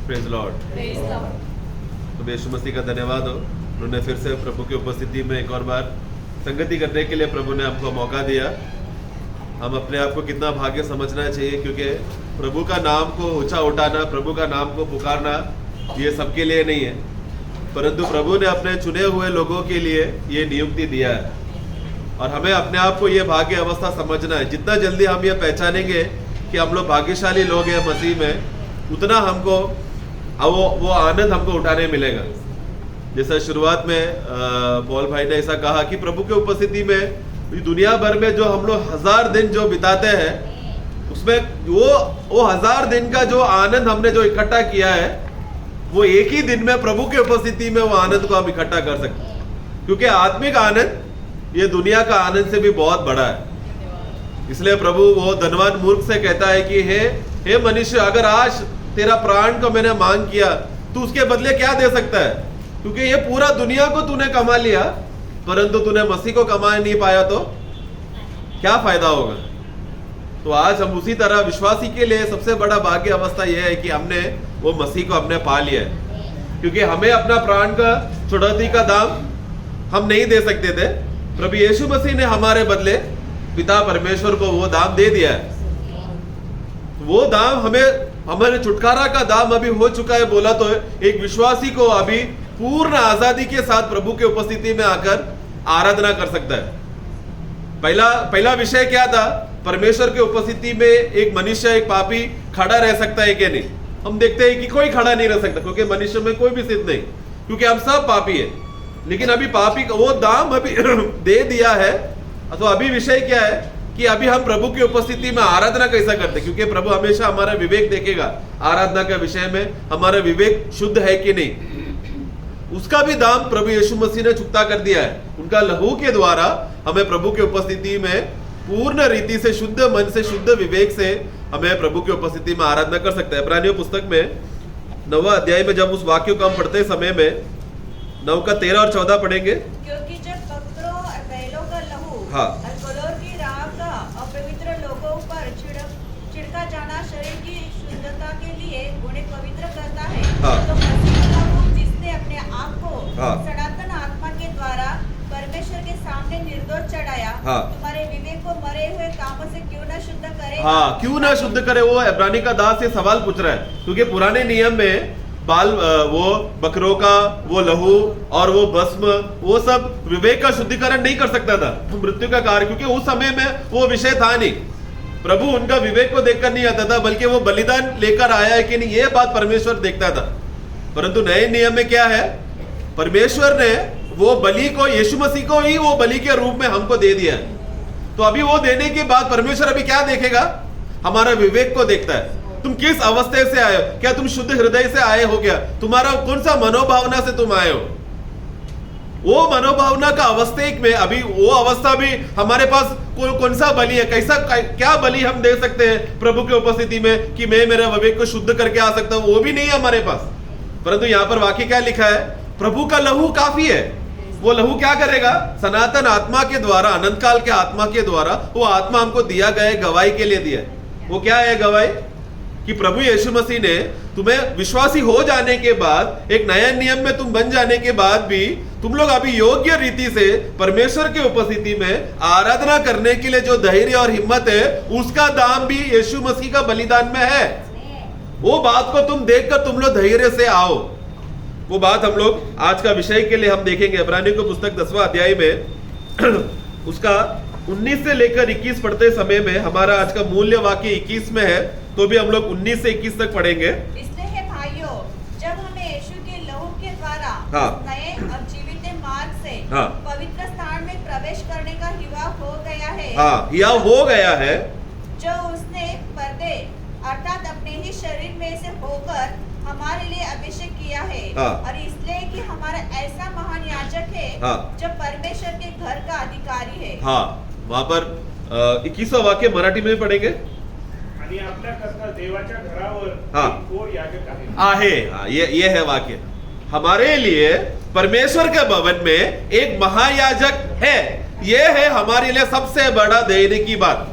Praise Lord. तो यीशु मसीह का धन्यवाद हो, उन्होंने फिर से प्रभु की उपस्थिति में एक और बार संगति करने के लिए प्रभु ने हमको मौका दिया। हम अपने आप को कितना भाग्य समझना चाहिए, क्योंकि प्रभु का नाम को ऊंचा उठाना, प्रभु का नाम को पुकारना ये सबके लिए नहीं है, परंतु प्रभु ने अपने चुने हुए लोगों के लिए ये नियुक्ति दिया है। और हमें अपने आप को ये भाग्य अवस्था समझना है। जितना जल्दी हम ये पहचानेंगे कि हम लोग भाग्यशाली लोग हैं मसीह में, उतना हमको वो आनंद हमको उठाने मिलेगा। जैसा शुरुआत में पॉल भाई ने ऐसा कहा कि प्रभु के उपस्थिति में दुनिया भर में जो हम लोग 1000 दिन जो बिताते हैं, उसमें वो 1000 दिन का जो आनंद हमने जो इकट्ठा किया है, वो एक ही दिन में प्रभु के उपस्थिति में वो आनंद को हम इकट्ठा कर सकते हैं। क्योंकि आत्मिक आनंद ये दुनिया का आनंद से भी बहुत बड़ा है। इसलिए प्रभु वो धनवान मूर्ख से कहता है कि हे मनुष्य, अगर आज तेरा प्राण को मैंने मांग किया, तू उसके बदले क्या दे सकता है? क्योंकि ये पूरा दुनिया को तूने कमा लिया, परंतु तूने मसीह को कमा नहीं पाया, तो क्या फायदा होगा? तो आज हम उसी तरह विश्वासी के लिए सबसे बड़ा भाग्य अवस्था यह है कि हमने वो मसीह को हमने पा लिया है। क्योंकि हमें अपना प्राण का छुड़ौती का दाम हम नहीं दे सकते थे, प्रभु यीशु मसीह ने हमारे बदले पिता परमेश्वर को वो दाम दे दिया है। वो दाम हमारे छुटकारा का दाम अभी हो चुका है। बोला तो एक विश्वासी को अभी पूर्ण आजादी के साथ प्रभु के उपस्थिति में आकर आराधना कर सकता है। पहला विषय क्या था? परमेश्वर के उपस्थिति में एक मनुष्य, एक पापी खड़ा रह सकता है कि नहीं? हम देखते हैं कि कोई खड़ा नहीं रह सकता, क्योंकि मनुष्य में कोई भी सिद्ध नहीं, क्योंकि हम सब पापी है। लेकिन अभी पापी का वो दाम अभी दे दिया है। तो अभी विषय क्या है कि अभी हम प्रभु की उपस्थिति में आराधना कैसा करते हैं, क्योंकि प्रभु हमेशा हमारा विवेक देखेगा आराधना के विषय में, हमारा विवेक शुद्ध है कि नहीं। उसका भी दाम प्रभु यीशु मसीह ने चुकता कर दिया है। उनका लहू के द्वारा हमें प्रभु की उपस्थिति में पूर्ण रीति से, शुद्ध मन से, शुद्ध विवेक से हमें प्रभु की उपस्थिति में आराधना कर सकते हैं। इब्रानियों पुस्तक में 9वां अध्याय में जब उस वाक्य को हम पढ़ते समय में 9 का 13 और 14 पढ़ेंगे। क्योंकि जब बकरों और बैलों का लहू और कलोर की राख का अपवित्र लोगों पर छिड़का जाना शरीर की शुद्धता के लिए उन्हें पवित्र करता है, तो मसीह का लहू जिसने अपने आप को सनातन आत्मा के द्वारा परमेश्वर के सामने निर्दोष चढ़ाया, तुम्हारे विवेक को मरे हुए कामों से क्यों न शुद्ध करे? क्यों ना शुद्ध करे? वो इब्रानी का दास ये सवाल पूछ रहा है, क्योंकि पुराने नियम में वो बकरों का वो लहू और वो भस्म, वो सब विवेक का शुद्धिकरण नहीं कर सकता था, मृत्यु का कार्य, क्योंकि उस समय में वो विषय था नहीं। प्रभु उनका विवेक को देखकर नहीं आता था, बल्कि वो बलिदान लेकर आया है कि नहीं, ये बात परमेश्वर देखता था। परंतु नए नियम में क्या है? परमेश्वर ने वो बलि को, यीशु मसीह को ही वो बलि के रूप में हमको दे दिया है। तो अभी वो देने के बाद परमेश्वर अभी क्या देखेगा? हमारा विवेक को देखता है। तुम किस अवस्था से आए हो? क्या तुम शुद्ध हृदय से आए हो? क्या तुम्हारा कौन सा मनोभावना से तुम आए हो? वो मनोभावना का अवस्था में अभी वो अवस्था भी हमारे पास कौन सा बलि है, कैसा क्या बलि हम दे सकते हैं प्रभु की उपस्थिति में कि मैं मेरे विवेक को शुद्ध करके आ सकता हूं? वो भी नहीं है हमारे पास। परंतु यहाँ पर वाक्य क्या लिखा है? प्रभु का लहू काफी है। वो लहू क्या करेगा? सनातन आत्मा के द्वारा, अनंत काल के आत्मा के द्वारा वो आत्मा हमको दिया गया, गवाही के लिए दिया। वो क्या है गवाही? कि प्रभु यीशु मसीह ने तुम्हें विश्वासी हो जाने के बाद, एक नया नियम में तुम बन जाने के बाद भी तुम लोग अभी योग्य रीति से परमेश्वर के उपस्थिति में आराधना करने के लिए जो धैर्य और हिम्मत है, उसका दाम भी यीशु मसीह का बलिदान में है। वो बात को तुम देखकर तुम लोग धैर्य से आओ। वो बात हम लोग आज का विषय के लिए हम देखेंगे। इब्रानियों की पुस्तक 10वां अध्याय में उसका 19 से लेकर 21 पढ़ते समय में हमारा आज का मूल्य वाक्य 21 में है, तो भी हम लोग 19 से 21 तक पढ़ेंगे। इसलिए हे भाइयों, जब हमें यीशु के लहू के द्वारा नए और जीवित मार्ग से पवित्र स्थान में प्रवेश करने का हिवा हो गया है, जो उसने पर्दे अर्थात अपने ही शरीर में से होकर हमारे लिए अभिषेक किया है, और इसलिए कि हमारा ऐसा महान याजक है जो परमेश्वर के घर का अधिकारी है। वहां पर 21वां वाक्य मराठी में पढ़ेंगे। आणि आपल्या करता देवाच्या घरावर एक थोर याजक आहे। ये है वाक्य। हमारे लिए परमेश्वर के भवन में एक महायाजक है। ये है हमारे लिए सबसे बड़ा धैर्य की बात।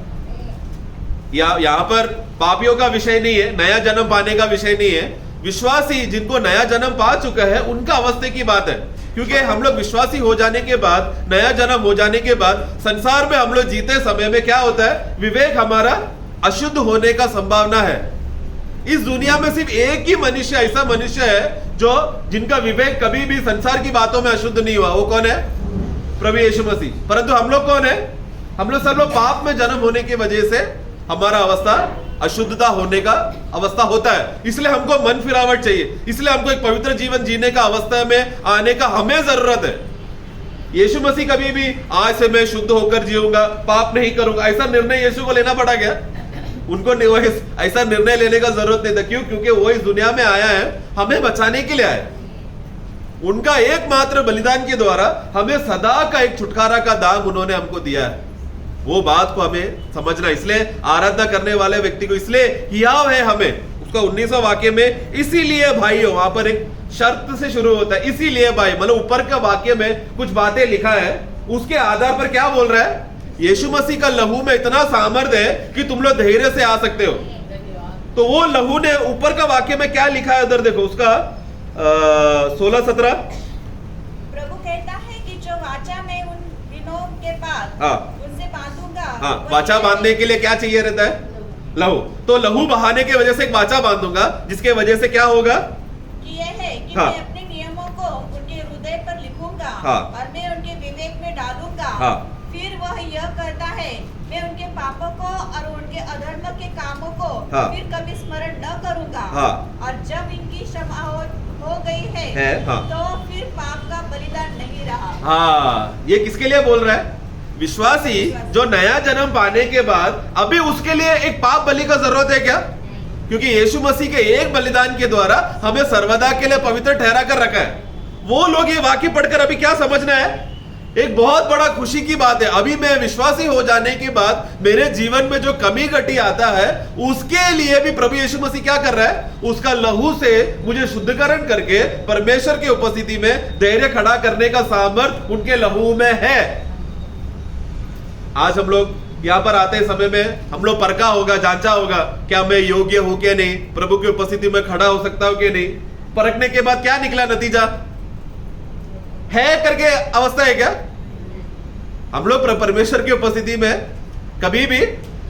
यहाँ पर पापियों का विषय नहीं है, नया जन्म पाने का विषय नहीं है, विश्वासी जिनको नया जन्म पा चुका है उनका अवस्था की बात है, क्योंकि हम लोग विश्वासी हो जाने के बाद, नया जन्म हो जाने के बाद संसार में हम लोग जीते समय में क्या होता है, विवेक हमारा अशुद्ध होने का संभावना है। इस दुनिया में सिर्फ एक ही मनुष्य ऐसा मनुष्य है जो जिनका विवेक कभी भी संसार की बातों में अशुद्ध नहीं हुआ, वो कौन है? प्रभु यीशु मसीह। परंतु हम लोग कौन है? हम लोग सब लोग पाप में जन्म होने की वजह से हमारा अवस्था अशुद्धता होने का अवस्था होता है। इसलिए हमको मन फिरावट चाहिए, इसलिए हमको एक पवित्र जीवन जीने का अवस्था में आने का हमें जरूरत है। यीशु मसीह कभी भी आज से मैं शुद्ध होकर जीऊंगा, पाप नहीं करूंगा, ऐसा निर्णय यीशु को लेना पड़ा क्या? उनको ऐसा निर्णय लेने का जरूरत नहीं था। क्यों? क्योंकि वो इस दुनिया में आया है हमें बचाने के लिए आया। उनका एकमात्र बलिदान के द्वारा हमें सदा का एक छुटकारा का दाम उन्होंने हमको दिया है। वो बात को हमें समझना, इसलिए आराधना करने वाले व्यक्ति को इसलिए हियाव है हमें। उसका 19वां वाक्य में इसीलिए भाइयों, वहां पर एक शर्त से शुरू होता है, इसीलिए भाई, मतलब ऊपर का वाक्य में कुछ बातें लिखा है, उसके आधार पर क्या बोल रहा है? यीशु मसीह का लहू में इतना सामर्थ्य है कि तुम लोग धैर्य से आ सकते हो। तो वो लहू ने ऊपर का वाक्य में क्या लिखा है उधर देखो, उसका 16-17। प्रभु कहता है कि जो वाचा में उन दिनों के बाद उनसे बांधूंगा। वाचा बांधने के लिए क्या चाहिए रहता है? लहू। तो लहू बहाने की वजह से एक वाचा बांधूंगा, जिसके वजह से क्या होगा? कि यह है कि मैं अपने नियमों को उनके हृदय पर लिखूंगा और मैं उनके विवेक में डालूंगा। फिर वह यह करता है, मैं उनके पापों को और उनके अधर्म के कामों को फिर कभी स्मरण न करूंगा। और जब इनकी क्षमा हो गई है तो फिर पाप का बलिदान नहीं रहा। ये किसके लिए बोल रहा है? विश्वासी जो नया जन्म पाने के बाद अभी उसके लिए एक पाप बलि का जरूरत है क्या? क्योंकि यीशु मसीह के एक बलिदान के द्वारा हमें सर्वदा के लिए पवित्र ठहरा कर रखा है। वो लोग ये वाक्य पढ़कर अभी क्या समझना है? एक बहुत बड़ा खुशी की बात है, अभी मैं विश्वासी हो जाने के बाद मेरे जीवन में जो कमी घटी आता है उसके लिए भी प्रभु यीशु मसीह क्या कर रहा है? उसका लहू से मुझे शुद्धिकरण करके परमेश्वर की उपस्थिति में धैर्य खड़ा करने का सामर्थ्य उनके लहू में है। आज हम लोग यहाँ पर आते समय में हम लोग परखा होगा, जांचा होगा, क्या मैं योग्य हूं कि नहीं, प्रभु की उपस्थिति में खड़ा हो सकता हूं कि नहीं। परखने के बाद क्या निकला नतीजा? है करके अवस्था है क्या? हम लोग परमेश्वर की उपस्थिति में कभी भी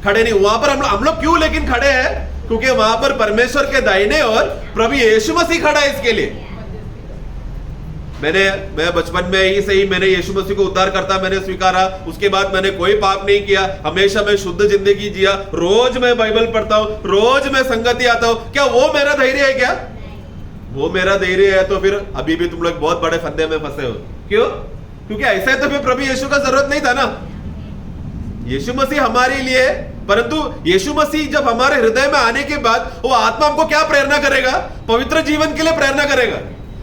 खड़े नहीं। वहां पर हम लोग क्यों लेकिन खड़े हैं? क्योंकि वहां पर परमेश्वर के दाहिने और प्रभु यीशु मसीह खड़ा है। इसके लिए मैं बचपन में ही से ही मैंने यीशु मसीह को उद्धार करता मैंने स्वीकारा। उसके बाद मैंने कोई पाप नहीं किया, हमेशा मैं शुद्ध जिंदगी जिया, रोज मैं बाइबल पढ़ता हूं, रोज मैं संगति आता हूं। क्या वो मेरा धैर्य है क्या? वो मेरा धैर्य है तो फिर अभी भी तुम लोग बहुत बड़े फंदे में फंसे हो। क्यों? क्योंकि ऐसे तो फिर प्रभु यीशु का जरूरत नहीं था ना। यीशु मसीह हमारे लिए, परंतु यीशु मसीह जब हमारे हृदय में आने के बाद वो आत्मा हमको क्या प्रेरणा करेगा? पवित्र जीवन के लिए प्रेरणा करेगा।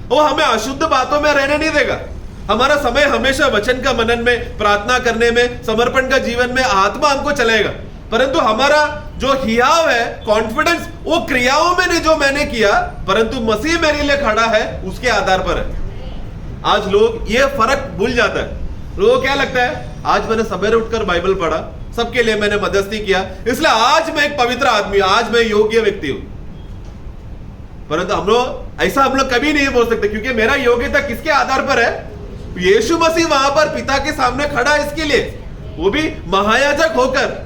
वो हमें अशुद्ध बातों में रहने नहीं देगा। हमारा समय हमेशा वचन का मनन में, प्रार्थना करने में, समर्पण का जीवन में आत्मा हमको चलेगा। परंतु हमारा जो हियाव है, कॉन्फिडेंस, वो क्रियाओं में नहीं जो मैंने किया, परंतु मसीह मेरे लिए खड़ा है उसके आधार पर है। आज लोग ये फर्क भूल जाता है। लोगों को क्या लगता है? आज मैंने सवेरे उठकर बाइबल पढ़ा, सबके लिए मैंने मध्यस्थी किया, इसलिए आज मैं एक पवित्र आदमी हूं, आज मैं योग्य व्यक्ति हूं। परंतु हम लोग कभी नहीं बोल सकते, क्योंकि मेरा योग्यता किसके आधार पर है? यीशु मसीह वहां पर पिता के सामने खड़ा है इसके लिए, वो भी महायाजक होकर।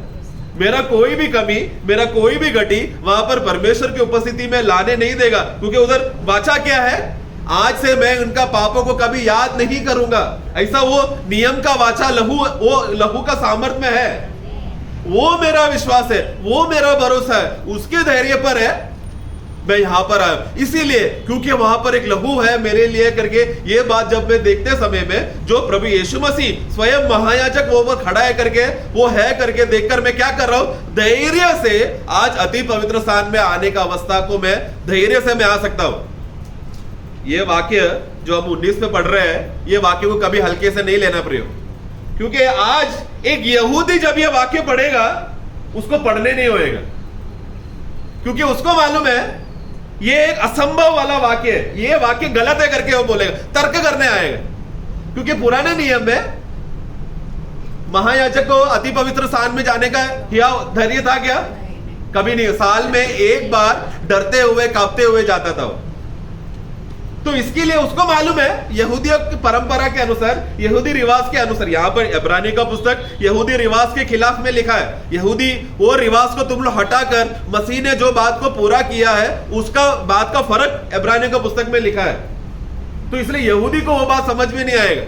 मेरा कोई भी कमी, मेरा कोई भी घटी वहां पर परमेश्वर की उपस्थिति में लाने नहीं देगा, क्योंकि उधर वाचा क्या है? आज से मैं उनका पापों को कभी याद नहीं करूंगा। ऐसा वो नियम का वाचा लहू, वो लहू का सामर्थ्य में है। वो मेरा विश्वास है, वो मेरा भरोसा है, उसके धैर्य पर है मैं यहां पर आया। इसीलिए क्योंकि वहां पर एक लहू है मेरे लिए करके, ये बात जब मैं देखते समय में जो प्रभु यीशु मसीह स्वयं महायाजक वो खड़ा है करके, वो है करके देखकर मैं क्या कर रहा हूं? धैर्य से आज अति पवित्र स्थान में आने का अवस्था को मैं धैर्य से मैं आ सकता हूं। ये वाक्य जो हम 19 में पढ़ रहे हैं, ये वाक्य को कभी हल्के से नहीं लेना प्रयोग, क्योंकि आज एक यहूदी जब ये वाक्य पढ़ेगा उसको पढ़ने नहीं होएगा, क्योंकि उसको मालूम है ये एक असंभव वाला वाक्य है, ये वाक्य गलत है करके वो बोलेगा, तर्क करने आएगा। क्योंकि पुराने नियम में महायाजक को अति पवित्र स्थान में जाने का धैर्य था क्या? कभी नहीं, साल में एक बार डरते हुए कांपते हुए जाता था वो। तो इसके लिए उसको मालूम है यहूदियों की परंपरा के अनुसार, यहूदी रिवाज के अनुसार, यहाँ पर इब्रानी का पुस्तक यहूदी रिवाज के खिलाफ में लिखा है। यहूदी वो रिवाज को तुम लोग हटाकर मसीह ने जो बात को पूरा किया है उसका बात का फर्क इब्रानी का पुस्तक में लिखा है। तो इसलिए यहूदी को वो बात समझ में नहीं आएगा।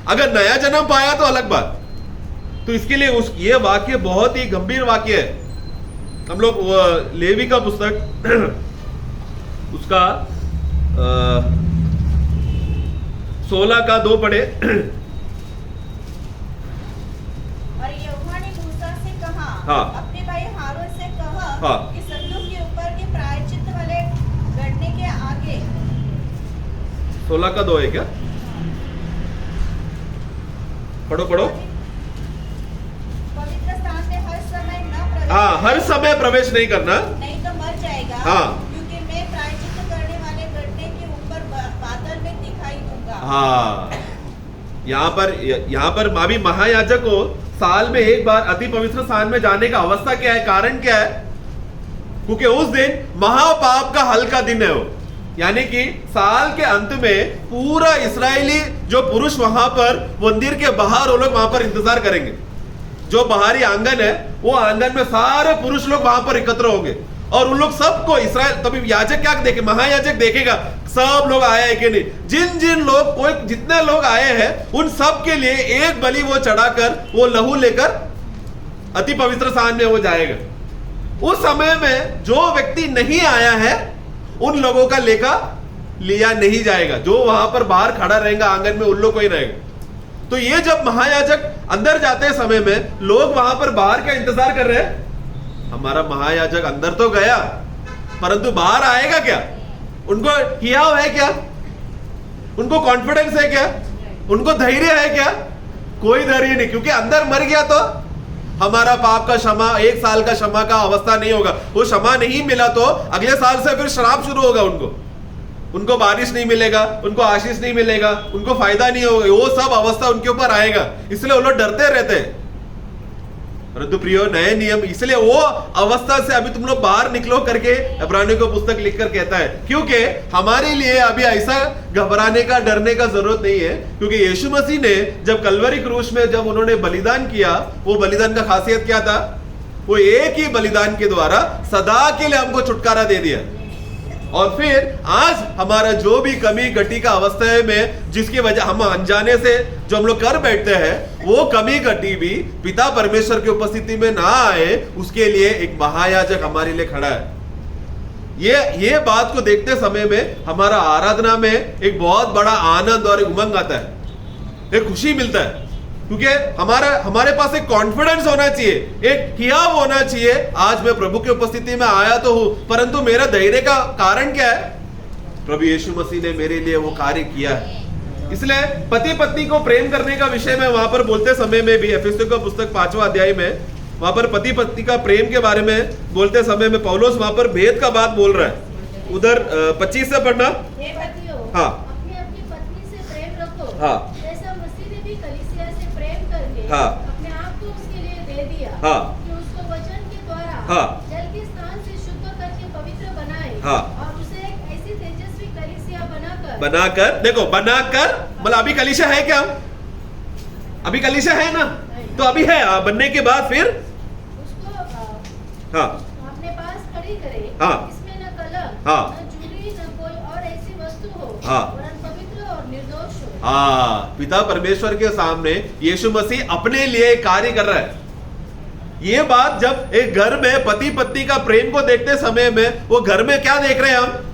अगर नया जन्म पाया तो अलग बात। तो इसके लिए ये वाक्य बहुत ही गंभीर वाक्य है। हम लोग लेवी का पुस्तक उसका 16:2 पढ़े। और यहोवा ने मूसा से कहा, हाँ। अपने भाई हारून से कहा, हाँ। कि संदूक के ऊपर के प्रायश्चित वाले गड्ढे के आगे 16:2 है क्या? पढ़ो पढ़ो। पवित्र स्थान में हर समय न प्रवेश, हाँ, हर समय प्रवेश नहीं करना। नहीं तो मर जाएगा। हाँ। क्योंकि मैं प्रायश्चित करने वाले गड्ढे के ऊपर बादल में दिखाई दूंगा। हाँ, यहाँ पर अभी महायाजक को साल में एक बार अति पवित्र स्थान में जाने का अवस्था क्या है, कारण क्या है? क्योंकि उस दिन महापाप का हल का दिन है वो। यानी कि साल के अंत में पूरा इस्राएली जो पुरुष वहां पर मंदिर के बाहर वो लोग वहां पर इंतजार करेंगे। जो बाहरी आंगन है वो आंगन में सारे पुरुष लोग वहां पर एकत्र होंगे और उन लोग सबको इसराइल, तभी याजक क्या देखे, महायाजक देखेगा सब लोग आए हैं कि नहीं। जिन जिन लोग, कोई जितने लोग आए हैं उन सब के लिए एक बलि वो चढ़ाकर वो लहू लेकर अति पवित्र स्थान में वो जाएगा। उस समय में जो व्यक्ति नहीं आया है उन लोगों का लेखा लिया नहीं जाएगा। जो वहां पर बाहर खड़ा रहेगा आंगन में उन लोग को ही रहेगा। तो ये जब महायाजक अंदर जाते समय में लोग वहां पर बाहर का इंतजार कर रहे हैं, हमारा महायाजक अंदर तो गया परंतु बाहर आएगा क्या? उनको हियाव है क्या? उनको कॉन्फिडेंस है क्या? उनको धैर्य है क्या? कोई धैर्य नहीं, क्योंकि अंदर मर गया तो हमारा पाप का क्षमा, 1 साल का क्षमा का अवस्था नहीं होगा। वो क्षमा नहीं मिला तो अगले साल से फिर श्राप शुरू होगा। उनको बारिश नहीं मिलेगा, उनको आशीष नहीं मिलेगा, उनको फायदा नहीं होगा, वो सब अवस्था उनके ऊपर आएगा। इसलिए वो लोग डरते रहते हैं। परंतु प्रियो, नए नियम, इसलिए वो अवस्था से अभी तुम लोग बाहर निकलो करके इब्रानियों को पुस्तक लिखकर कहता है, क्योंकि हमारे लिए अभी ऐसा घबराने का, डरने का जरूरत नहीं है। क्योंकि यीशु मसीह ने जब कलवरी क्रूस में जब उन्होंने बलिदान किया, वो बलिदान का खासियत क्या था? वो एक ही बलिदान के द्वारा सदा के लिए हमको छुटकारा दे दिया। और फिर आज हमारा जो भी कमी घटी का अवस्था में जिसकी वजह हम अनजाने से जो हम लोग कर बैठते हैं, वो कमी घटी भी पिता परमेश्वर की उपस्थिति में ना आए, उसके लिए एक महायाजक हमारे लिए खड़ा है। ये बात को देखते समय में हमारा आराधना में एक बहुत बड़ा आनंद और एक उमंग आता है, एक खुशी मिलता है। क्योंकि हमारे पास एक कॉन्फिडेंस होना चाहिए, एक हियाव होना चाहिए। आज मैं प्रभु की उपस्थिति में आया तो हूं, परंतु मेरा धैर्य का कारण क्या है? प्रभु यीशु मसीह ने मेरे लिए वो कार्य किया है। इसलिए पति पत्नी को प्रेम करने का विषय में वहां पर बोलते समय में भी एफेसियों का पुस्तक 5वां अध्याय में वहां पर पति पत्नी का प्रेम के बारे में बोलते समय में पौलुस वहां पर भेद का बात बोल रहा है। उधर 25 से पढ़ना। हाँ, अपनी पत्नी से प्रेम रखो। हाँ, हाँ, अपने आप को उसके लिए दे दिया। हाँ, कि उसको वचन के द्वारा हाँ, जल के स्नान से शुद्ध करके पवित्र बनाए। हाँ, और उसे एक ऐसी तेजस्वी कलीसिया बनाकर देखो, बनाकर मतलब अभी कलीसिया है क्या? अभी कलीसिया है ना? तो अभी है, बनने के बाद फिर उसको हाँ, अपने पास खड़ी करे। हाँ, इसमें न कलंक, हाँ, न चूड़ी, न कोई और ऐसी वस्तु हो, हाँ, वरन पवित्र और निर्दोष हो। हाँ, पिता परमेश्वर के सामने यीशु मसीह अपने लिए कार्य कर रहा है। ये बात जब एक घर में पति पत्नी का प्रेम को देखते समय में वो घर में क्या देख रहे हैं हम?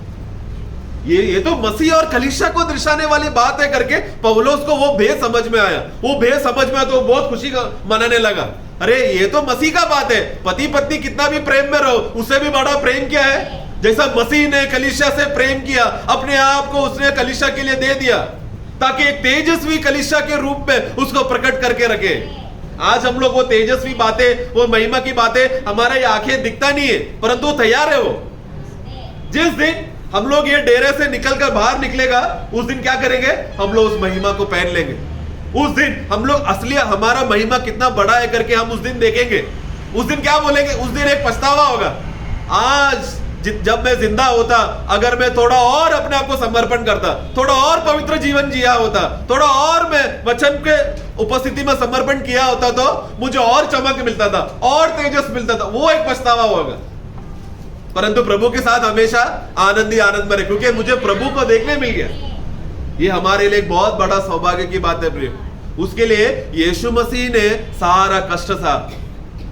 ये तो मसीह और कलीसिया को दर्शाने वाली बात है करके पौलुस को वो भेद समझ में आया। वो भेद समझ में आया तो बहुत खुशी मनाने लगा। अरे ये तो मसीह का बात है। पति पत्नी कितना भी प्रेम में रहो, उससे भी बड़ा प्रेम क्या है? जैसा मसीह ने कलीसिया से प्रेम किया, अपने आप को उसने कलीसिया के लिए दे दिया ताकि एक तेजस्वी कलीसिया के रूप में उसको प्रकट करके रखे। आज हम लोग वो तेजस्वी बातें, वो महिमा की बातें, हमारे आंखें दिखता नहीं है, परंतु वो तैयार है। वो जिस दिन हम लोग ये डेरे से निकलकर बाहर निकलेगा, उस दिन क्या करेंगे? हम लोग उस महिमा को पहन लेंगे। उस दिन हम लोग असली हमारा महिमा कितना बड़ा है करके हम उस दिन देखेंगे। उस दिन क्या बोलेंगे? उस दिन एक पछतावा होगा। आज जब मैं जिंदा होता, अगर मैं थोड़ा और अपने आप को समर्पण करता, थोड़ा और पवित्र जीवन जिया होता, थोड़ा और मैं वचन के उपस्थिति में समर्पण किया होता, तो मुझे और चमक मिलता था, और तेजस मिलता था। वो एक पछतावा होगा। परंतु प्रभु के साथ हमेशा आनंद ही आनंद में रहे, क्योंकि मुझे प्रभु को देखने मिल गया। ये हमारे लिए एक बहुत बड़ा सौभाग्य की बात है प्रिय। उसके लिए यीशु मसीह ने सारा कष्ट सहा,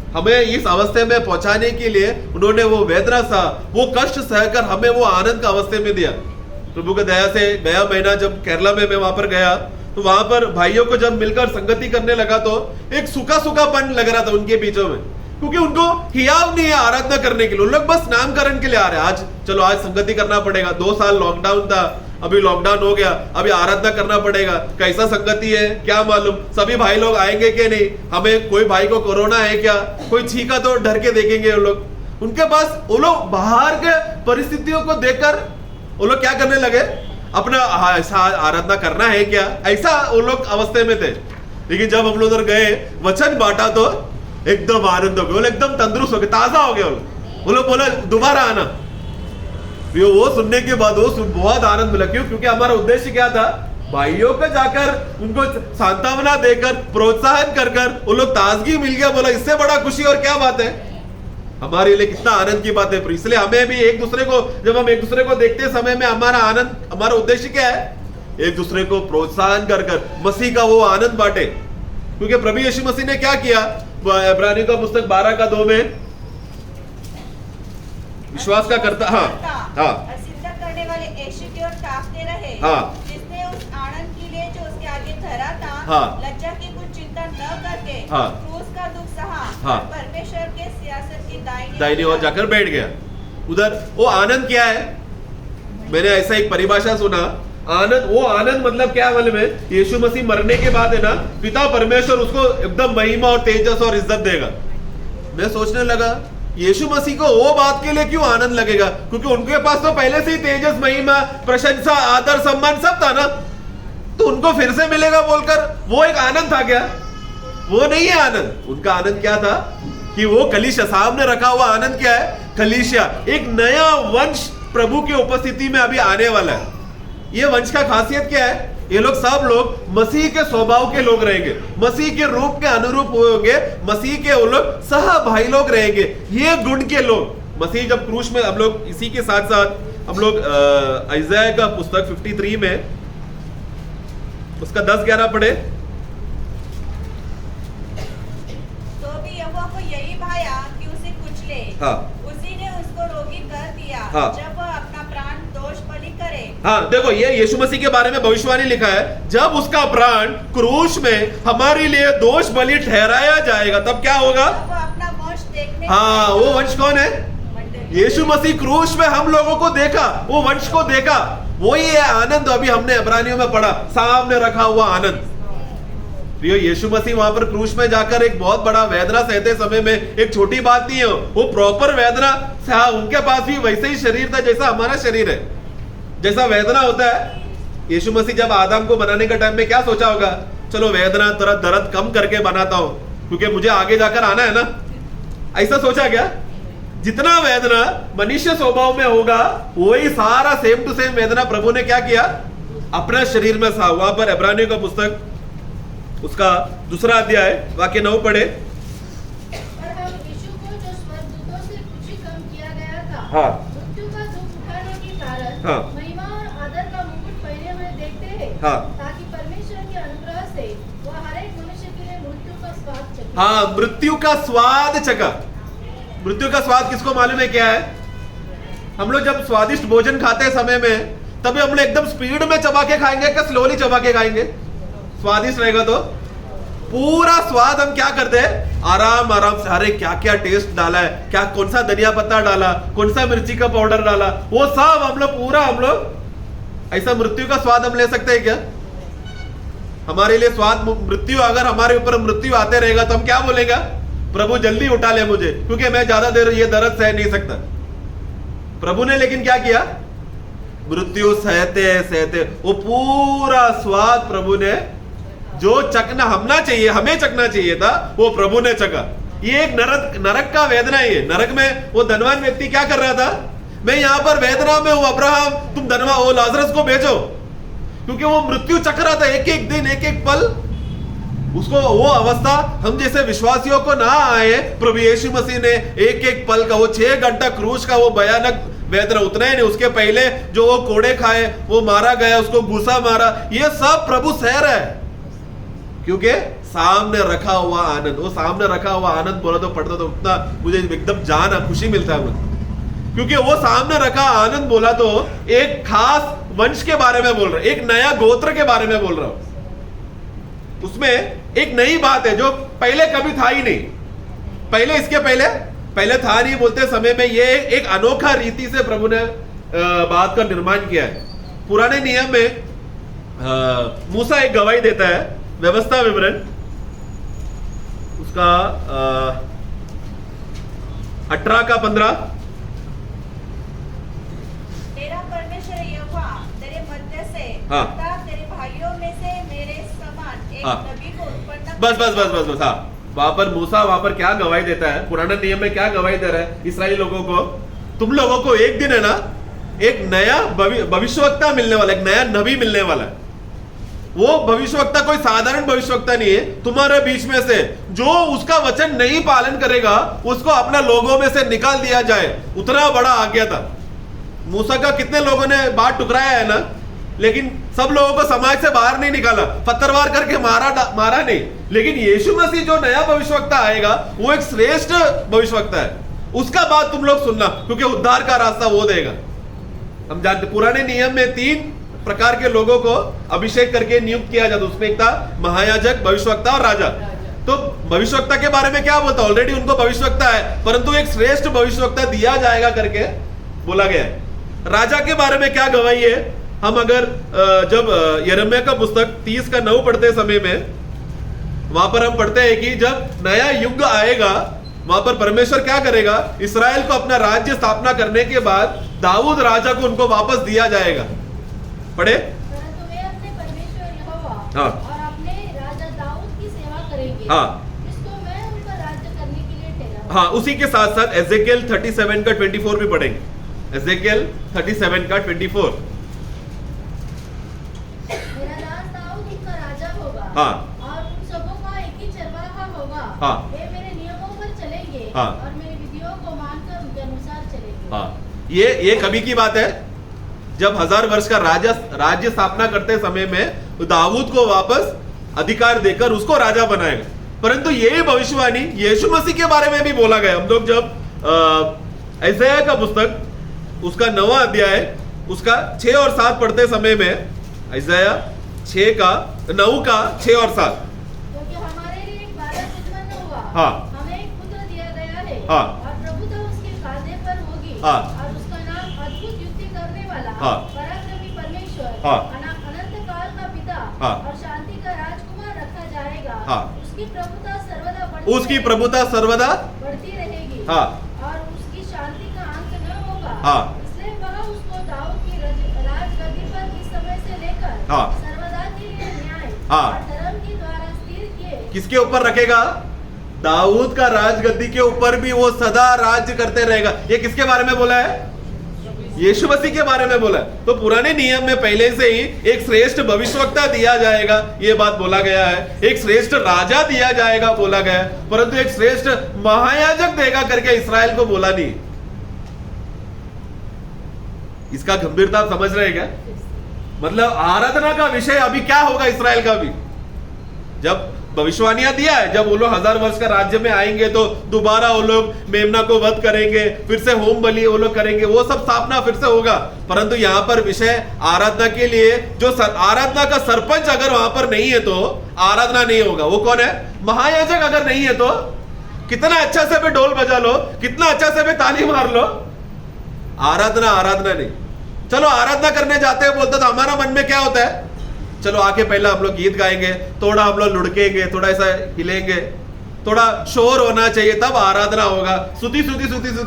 हमें इस अवस्थे में पहुंचाने के लिए उन्होंने वो वेदना सहा, वो कष्ट सहकर हमें वो आनंद का अवस्थे में दिया। प्रभु की दया से गया महीना जब केरला में मैं वहां पर गया, तो वहां पर भाइयों को जब मिलकर संगति करने लगा, तो एक सूखा सूखापन लग रहा था उनके बीचों में, क्योंकि उनको हियाव नहीं है आराधना करने के लिए। लोग बस नामकरण के लिए आ रहे हैं। आज चलो आज संगति करना पड़ेगा, 2 साल लॉकडाउन था, अभी लॉकडाउन हो गया, अभी आराधना करना पड़ेगा। कैसा संगति है क्या मालूम, सभी भाई लोग आएंगे कि नहीं, हमें कोई भाई को कोरोना है क्या, कोई छींका तो डर के देखेंगे वो लोग। उनके पास वो लोग बाहर के परिस्थितियों को देखकर वो लोग क्या करने लगे, अपना ऐसा आराधना करना है क्या, ऐसा वो लोग अवस्थे में थे। लेकिन जब हम लोग उधर गए, वचन बांटा, तो एकदम आनंद हो गए, वो लोग एकदम तंदुरुस्त हो गए, ताजा हो गए। वो लोग बोला दोबारा आना। वो सुनने के बाद वो बहुत आनंद मिला। क्यों? क्योंकि हमारा उद्देश्य क्या था, भाइयों को जाकर उनको सांत्वना देकर, प्रोत्साहन कर कर वो लोग ताजगी मिल गया। बोला इससे बड़ा खुशी और क्या बात है, हमारे लिए कितना आनंद की बात है। इसलिए हमें भी एक दूसरे को, जब हम एक दूसरे को देखते समय में हमारा आनंद, हमारा उद्देश्य क्या है, एक दूसरे को प्रोत्साहन कर कर मसीह का वो आनंद बांटे। क्योंकि प्रभु यीशु मसीह ने क्या किया, इब्रानियों का पुस्तक 12:2 में विश्वास का करता, हाँ सिद्ध करने वाले यीशु की ओर ताकते रहे, जिसने उस आनंद के लिए जो उसके आगे धरा था, लज्जा की कुछ चिंता न करके क्रूस का दुख सहा, और परमेश्वर के सियासत की दाहिनी ओर जाकर बैठ गया। उधर वो आनंद क्या है, मैंने ऐसा एक परिभाषा सुना, आनंद, वो आनंद मतलब क्या मालूम है, यीशु मसीह मरने के बाद है ना, पिता परमेश्वर उसको एकदम महिमा और तेजस और इज्जत देगा। मैं सोचने लगा यीशु मसीह को वो बात के लिए क्यों आनंद लगेगा, क्योंकि उनके पास तो पहले से ही तेजस, महिमा, प्रशंसा, आदर, सम्मान सब था ना, तो उनको फिर से मिलेगा बोलकर वो एक आनंद था क्या? वो नहीं है आनंद। उनका आनंद क्या था कि वो कलीसिया, सामने रखा हुआ आनंद क्या है, कलीसिया, एक नया वंश प्रभु की उपस्थिति में अभी आने वाला है। ये वंश का खासियत क्या है, ये लोग सब लोग मसीह के स्वभाव के लोग रहेंगे, मसीह के रूप के अनुरूप होंगे, मसीह के वो लोग सह भाई लोग रहेंगे, ये गुण के लोग। मसीह जब क्रूस में, हम लोग इसी के साथ साथ हम लोग इज़ाया का पुस्तक 53 में उसका 10-11 पढ़े। तो भी यहोवा को यही भाया कि उसे कुचले, उसी ने उसको रोगी कर दिया, जब वह अपना प्राण दोष बलि करे। देखो ये यीशु मसीह के बारे में भविष्यवाणी लिखा है, जब उसका प्राण क्रूस में हमारे लिए दोष बलि ठहराया जाएगा, तब क्या होगा, वो अपना वंश देखने, वो वंश कौन है, यीशु मसीह क्रूस में हम लोगों को देखा, वो वंश को देखा, वही है आनंद। अभी हमने इब्रानियों में पढ़ा, सामने रखा हुआ आनंद। प्रियो, यीशु मसीह वहां पर क्रूस में जाकर एक बहुत बड़ा वेदना सहते समय में, एक छोटी बात नहीं है, वो प्रॉपर वेदना सहा। उनके पास भी वैसे ही शरीर था जैसा हमारा शरीर है, जैसा वेदना होता है। यीशु मसीह जब आदम को बनाने के टाइम में क्या सोचा होगा, चलो वेदना थोड़ा दर्द कम करके बनाता हूं, क्योंकि मुझे आगे जाकर आना है ना, ऐसा सोचा क्या? जितना वेदना मनुष्य स्वभाव में होगा, वही सारा सेम टू सेम वेदना प्रभु ने क्या किया, अपना शरीर में सहा। वहां पर इब्रानियों का पुस्तक उसका 2 अध्याय वाक्य 9 पढ़े। और हम यीशु को जो स्वर्गदूतों से कुछ ही कम किया गया था, मृत्यु का दुख उठाने के कारण महिमा और आदर का मुकुट पहने हुए देखते हैं, ताकि परमेश्वर के अनुग्रह से वह हर एक मनुष्य के लिए मृत्यु का स्वाद चखे। मृत्यु का स्वाद चखा। मृत्यु का स्वाद किसको मालूम है क्या है? हम लोग जब स्वादिष्ट भोजन खाते समय में, तभी हम लोग एकदम स्पीड में चबा के खाएंगे क्या स्लोली चबा के खाएंगे? स्वादिष्ट रहेगा तो पूरा स्वाद हम क्या करते हैं, आराम आराम से, अरे क्या क्या टेस्ट डाला है, क्या कौन सा धनिया पत्ता डाला, कौन सा मिर्ची का पाउडर डाला, वो सब हम लोग पूरा, हम लोग ऐसा मृत्यु का स्वाद हम ले सकते हैं क्या? हमारे लिए स्वाद मृत्यु, अगर हमारे ऊपर मृत्यु आते रहेगा तो हम क्या बोलेगा, प्रभु जल्दी उठा ले मुझे, क्योंकि मैं ज्यादा देर ये दर्द सह नहीं सकता। प्रभु ने लेकिन क्या किया, मृत्यु सहते सहते वो पूरा स्वाद प्रभु ने, जो चखना हमना चाहिए, हमें चखना चाहिए था, वो प्रभु ने चखा। ये एक नरक का वेदना है। नरक में वो धनवान व्यक्ति क्या कर रहा था, मैं यहां पर वेदना में हूं, अब्राहम तुम धनवान वो लाजरस को भेजो, क्योंकि वो मृत्यु चक रहा था, एक एक दिन एक एक पल उसको। वो अवस्था हम जैसे विश्वासियों को ना आए, प्रभु यीशु मसीह ने एक एक पल का वो 6 घंटा क्रूज का वो भयानक वेदना, उतना ही नहीं, उसके पहले जो वो कोड़े खाए, वो मारा गया, उसको घुसा मारा, ये सब प्रभु सह रहा है, क्योंकि सामने रखा हुआ आनंद। वो सामने रखा हुआ आनंद बोला तो पढ़ता तो उतना मुझे एकदम जान खुशी मिलता है मुझे, क्योंकि वो सामने रखा आनंद बोला तो एक खास वंश के बारे में बोल रहा है, एक नया गोत्र के बारे में बोल रहा हूं। उसमें एक नई बात है जो पहले कभी था ही नहीं। पहले इसके पहले था नहीं बोलते समय में, ये एक अनोखा रीति से प्रभु ने बात का निर्माण किया है। पुराने नियम में मूसा एक गवाही देता है, व्यवस्था विवरण उसका 18:15, तेरा परमेश्वर यहोवा तेरे मध्य से तथा तेरे भाइयों में से मेरे समान एक नबी को उत्पन्न। बस हाँ, वहां पर मूसा वहां पर क्या गवाही देता है, पुराने नियम में क्या गवाही दे रहा है इस्राएली लोगों को, तुम लोगों को एक दिन है ना एक नया भविष्यवक्ता मिलने वाला, एक नया नबी मिलने वाला है। वो भविष्यवक्ता कोई साधारण भविष्यवक्ता नहीं है, तुम्हारे बीच में से जो उसका वचन नहीं पालन करेगा उसको अपना लोगों में से निकाल दिया जाए। उतना बड़ा आज्ञा था। मूसा का कितने लोगों ने बात टुकराया है ना, लेकिन सब लोगों को समाज से बाहर नहीं निकाला, पत्थरवार करके मारा नहीं। लेकिन यीशु मसीह जो नया भविष्यवक्ता आएगा वो एक श्रेष्ठ भविष्यवक्ता है, उसका बात तुम लोग सुनना, क्योंकि उद्धार का रास्ता वो देगा। हम जानते पुराने नियम में 3 प्रकार के लोगों को अभिषेक करके नियुक्त किया जाता, उसमें एक था महायाजक, भविष्यवक्ता और राजा। तो भविष्यवक्ता के बारे में क्या बोलता, ऑलरेडी उनको भविष्यवक्ता है, परंतु एक श्रेष्ठ भविष्यवक्ता दिया जाएगा करके बोला गया है। राजा के बारे में क्या गवाही है, हम अगर जब यिर्मयाह का पुस्तक 30:9 पढ़ते समय में, वहां पर हम पढ़ते हैं कि जब नया युग आएगा वहां पर परमेश्वर क्या करेगा, इस्राएल को अपना राज्य स्थापना करने के बाद दाऊद राजा को उनको वापस दिया जाएगा। पढ़े, परंतु वे अपने परमेश्वर यहोवा हाँ, और अपने राजा दाऊद की सेवा करेंगे, हाँ, जिसको मैं उन पर राज्य करने के लिए ठहराऊं। हाँ, उसी के साथ साथ एजेकियल 37:24 भी पढ़ेंगे। एजेकियल 37:24, मेरा दास दाऊद उनका राजा होगा, हाँ, और उन सबों का एक ही चरवाहा होगा। हाँ, वे मेरे नियमों पर चलेंगे, हाँ, और मेरी विधियों को मानकर उनके अनुसार चलेंगे। हाँ, ये कभी की बात है, जब 1000 वर्ष का राज्य स्थापना करते समय में दाऊद को वापस अधिकार देकर उसको राजा बनाएगा। परंतु यही भविष्यवाणी यीशु मसीह के बारे में भी बोला गया। हम लोग जब यशायाह का पुस्तक उसका 9वां अध्याय उसका 6 और 7 पढ़ते समय में, यशायाह 9 का 6 और 7, क्योंकि हमारे लिए एक बालक उत्पन्न हुआ, हाँ, हमें एक पुत्र दिया गया है, हाँ, और प्रभुता उसके कांधे पर होगी, हाँ, और उसका नाम अद्भुत युक्ति करने वाला, हाँ, पराक्रमी परमेश्वर, हाँ, अनंत काल का पिता, हाँ, और शांति का राजकुमार रखा जाएगा। हाँ, उसकी प्रभुता सर्वदा बढ़ती रहेगी, हाँ, और उसकी शांति का अंत न होगा। हाँ, इसलिए वह उसको दाऊद की राजगद्दी पर इस समय से लेकर, हाँ, सर्वदा के लिए न्याय, हाँ, और धर्म के द्वारा स्थिर किए। किसके ऊपर रखेगा, दाऊद का राजगद्दी के ऊपर भी वो सदा राज्य करते रहेगा। ये किसके बारे में बोला है, यीशु मसीह के बारे में बोला है। तो पुराने नियम में पहले से ही एक श्रेष्ठ भविष्यवक्ता दिया जाएगा, ये बात बोला गया है। एक श्रेष्ठ राजा दिया जाएगा बोला गया है, परंतु एक श्रेष्ठ महायाजक देगा करके इस्राएल को बोला नहीं। इसका गंभीरता समझ रहे क्या, मतलब आराधना का विषय अभी क्या होगा इस्राएल का भी, जब भविष्यवाणियां दिया है, जब वो लोग 1000 वर्ष का राज्य में आएंगे तो दोबारा वो लोग मेमना को वध करेंगे, फिर से होम बलि वो लोग करेंगे, वो सब स्थापना फिर से होगा। परंतु यहाँ पर विषय आराधना के लिए, जो आराधना का सरपंच अगर वहां पर नहीं है तो आराधना नहीं होगा। वो कौन है, महायाजक अगर नहीं है तो कितना अच्छा से भी ढोल बजा लो, कितना अच्छा से भी ताली मार लो, आराधना नहीं। चलो आराधना करने जाते हैं बोलते तो हमारा मन में क्या होता है, चलो आके पहला हम लोग गीत गाएंगे, थोड़ा हम लोग लुढ़केंगे, थोड़ा ऐसा हिलेंगे, थोड़ा शोर होना चाहिए तब आराधना होगा, सुती